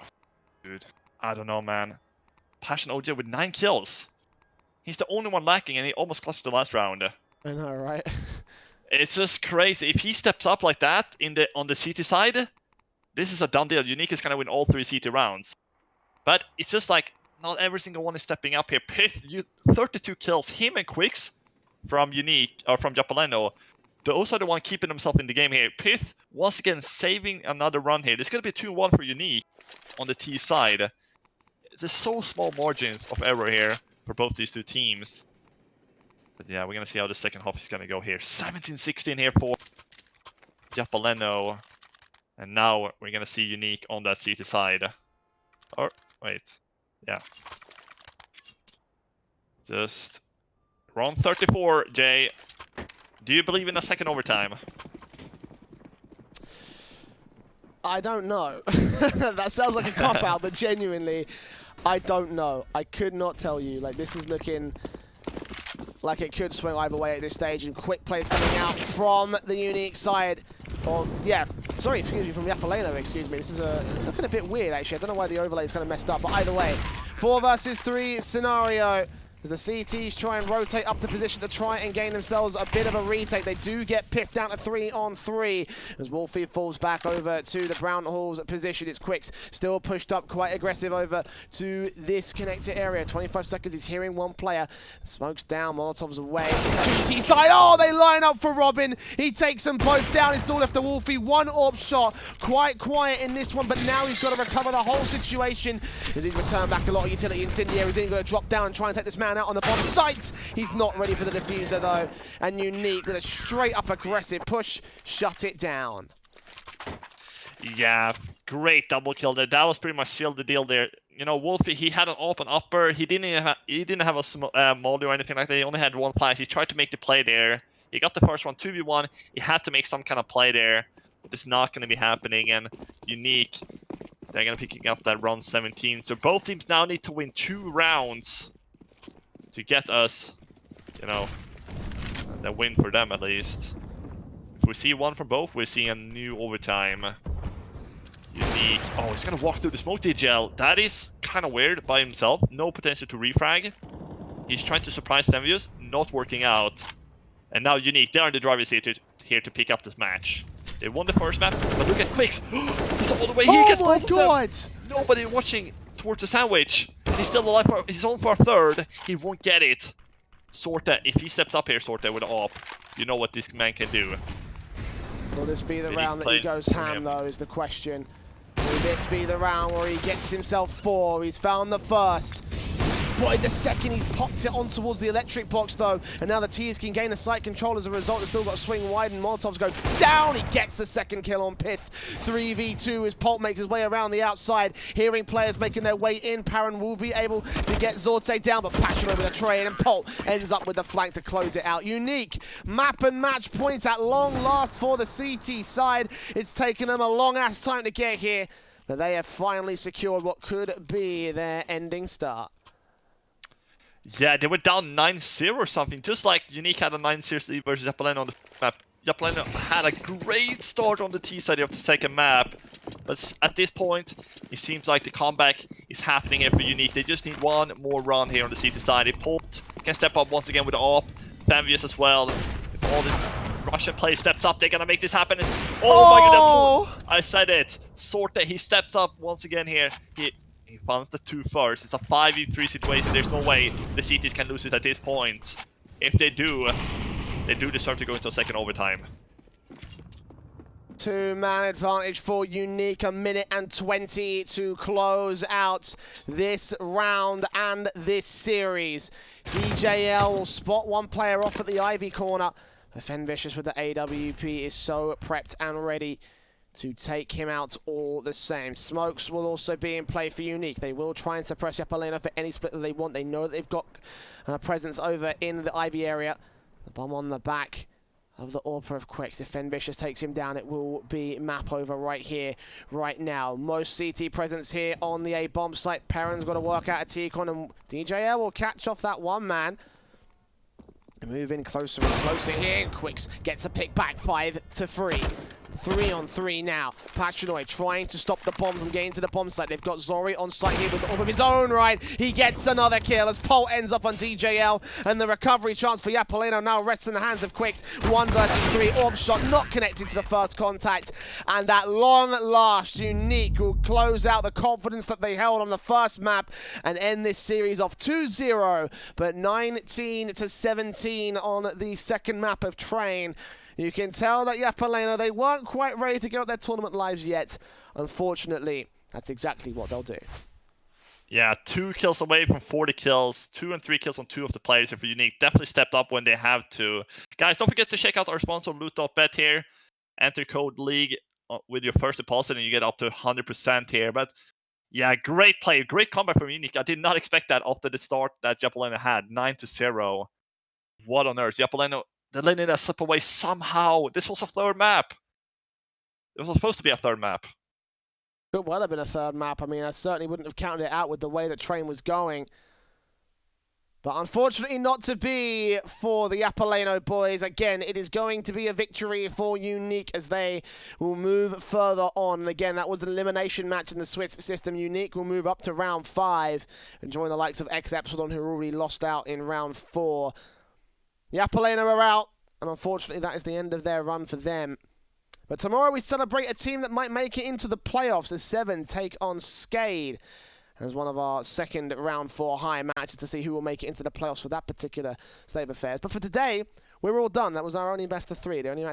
dude, I don't know, man. Passionoy with 9 kills. He's the only one lacking, and he almost clutched the last round. I know, right? It's just crazy. If he steps up like that on the CT side, this is a done deal. Unique is going to win all 3 CT rounds. But it's just like, not every single one is stepping up here. Pith, 32 kills. Him and Quicks from Unique, or from Japaleno, those are the one keeping himself in the game here. Pith, once again, saving another run here. There's going to be 2-1 for Unique on the T side. There's so small margins of error here for both these 2 teams. But yeah, we're going to see how the second half is going to go here. 17-16 here for Japaleno. And now we're going to see Unique on that CT side. Or, wait. Yeah. Just round 34, Jay. Do you believe in a second overtime? I don't know. That sounds like a cop-out, but genuinely, I don't know. I could not tell you. Like, this is looking like it could swing either way at this stage, and quick plays coming out from the Unique side. Or, yeah, Sorry, excuse me, from Japaleno, excuse me. This is looking a bit weird, actually. I don't know why the overlay is kind of messed up, but either way, 4 versus 3 scenario. As the CTs try and rotate up the position to try and gain themselves a bit of a retake. They do get picked down to 3-on-3 as Wolfie falls back over to the Brown Hall's position. It's Quicks still pushed up, quite aggressive over to this connector area. 25 seconds, he's hearing one player. Smokes down, Molotov's away. 2T side, oh, they line up for Robin. He takes them both down. It's all left to Wolfie. One AWP shot, quite quiet in this one, but now he's got to recover the whole situation as he's returned back a lot of utility. Incendiary's even going to drop down and try and take this man out on the bomb site. He's not ready for the diffuser though, and Unique with a straight up aggressive push shut it down. Yeah, great double kill there. That was pretty much sealed the deal there. You know, Wolfie, he had an open upper. He didn't have a molly or anything like that. He only had one flash. He tried to make the play there. He got the first one, 2v1. He had to make some kind of play there. But it's not going to be happening. And Unique, they're going to be picking up that round 17. So both teams now need to win 2 rounds to get us, you know, the win for them at least. If we see one from both, we're seeing a new overtime. Unique. Oh, he's gonna walk through the smoke DGL. That is kind of weird by himself. No potential to refrag. He's trying to surprise Envious, not working out. And now Unique, they're in the driver's seat here to pick up this match. They won the first map, but look at Quicks. He's all the way here. Oh my god! Nobody watching towards the sandwich. He's still alive. He's on for a third. He won't get it. Sorta, if he steps up here, Sorta with AWP, you know what this man can do. Will this be the round that he goes ham, though, is the question. Will this be the round where he gets himself 4? He's found the first. He's spotted the second. He's popped it on towards the electric box, though. And now the Tears can gain a site control as a result. They've still got to swing wide, and Molotovs go down. He gets the second kill on Pith. 3v2 as Pulp makes his way around the outside. Hearing players making their way in. Parron will be able to get Zorte down, but Passion over the train, and Pulp ends up with the flank to close it out. Unique map and match points at long last for the CT side. It's taken them a long-ass time to get here, but they have finally secured what could be their ending start. Yeah, they were down 9-0 or something, just like Unique had a 9-0 lead versus Japaleno on the map. Japaleno had a great start on the T side of the second map, but at this point, it seems like the comeback is happening here for Unique. They just need one more run here on the CT side. If Pult can step up once again with the AWP, Fanvius as well. If all this Russian play steps up, they're gonna make this happen. Oh my goodness, I said it. Sorte, he steps up once again here. He finds the 2 first. It's a 5v3 situation. There's no way the CTs can lose it at this point. If they do deserve to go into a second overtime. 2-man advantage for Unique. 1 minute and 20 to close out this round and this series. DJL will spot one player off at the Ivy corner. Fenvicious with the AWP is so prepped and ready to take him out all the same. Smokes will also be in play for Unique. They will try and suppress Japaleno for any split that they want. They know that they've got presence over in the Ivy area. The bomb on the back of the AWP of Quicks. If Fenvicious takes him down, it will be map over right here, right now. Most CT presence here on the A bomb site. Perrin's got to work out a T-con, and DJL will catch off that one man. Moving closer and closer here. Quicks gets a pick back, 5-3. 3-on-3 now. Pachinoy trying to stop the bomb from getting to the bomb site. They've got Zori on site here with the AWP of his own right. He gets another kill as Pol ends up on DJL, and the recovery chance for Japaleno now rests in the hands of Quicks. 1 versus 3. AWP shot not connected to the first contact, and that long last Unique will close out the confidence that they held on the first map and end this series off 2-0, but 19-17 on the second map of Train. You can tell that Japaleno, they weren't quite ready to give up their tournament lives yet. Unfortunately, that's exactly what they'll do. Yeah, 2 kills away from 40 kills. 2 and 3 kills on 2 of the players here for Unique. Definitely stepped up when they have to. Guys, don't forget to check out our sponsor, Loot.bet here. Enter code LEAGUE with your first deposit and you get up to 100% here. But yeah, great play. Great comeback from Unique. I did not expect that after the start that Japaleno had. 9-0. What on earth? Japaleno, they're letting that slip away somehow. This was a 3rd map. It was supposed to be a 3rd map. Could well have been a 3rd map. I mean, I certainly wouldn't have counted it out with the way the train was going. 2 versus 3 scenario. 4 versus 3 scenario. 2-man advantage for Unique. They will try and suppress Japaleno for any split that they want. They know that they've got presence over in the Ivy area. The bomb on the back of the AWP of Quicks. 1 versus 3. AWP shot not connected to the first contact, and that long last Unique will close out the confidence that they held on the first map and end this series off 2-0, but 19-17 on the second map of Train. You can tell that Japaleno, they weren't quite ready to give up their tournament lives yet. Unfortunately, that's exactly what they'll do. But unfortunately not to be for the Japaleno boys. Again, it is going to be a victory for Unique as they will move further on. And again, that was an elimination match in the Swiss system. Unique will move up to round 5 and join the likes of X-Epsilon, who already lost out in round 4. The Japaleno are out, and unfortunately that is the end of their run for them. But tomorrow we celebrate a team that might make it into the playoffs as 7 take on Skade as one of our second round 4 high matches to see who will make it into the playoffs for that particular state of affairs. But for today, we're all done. That was our only best of 3. The only match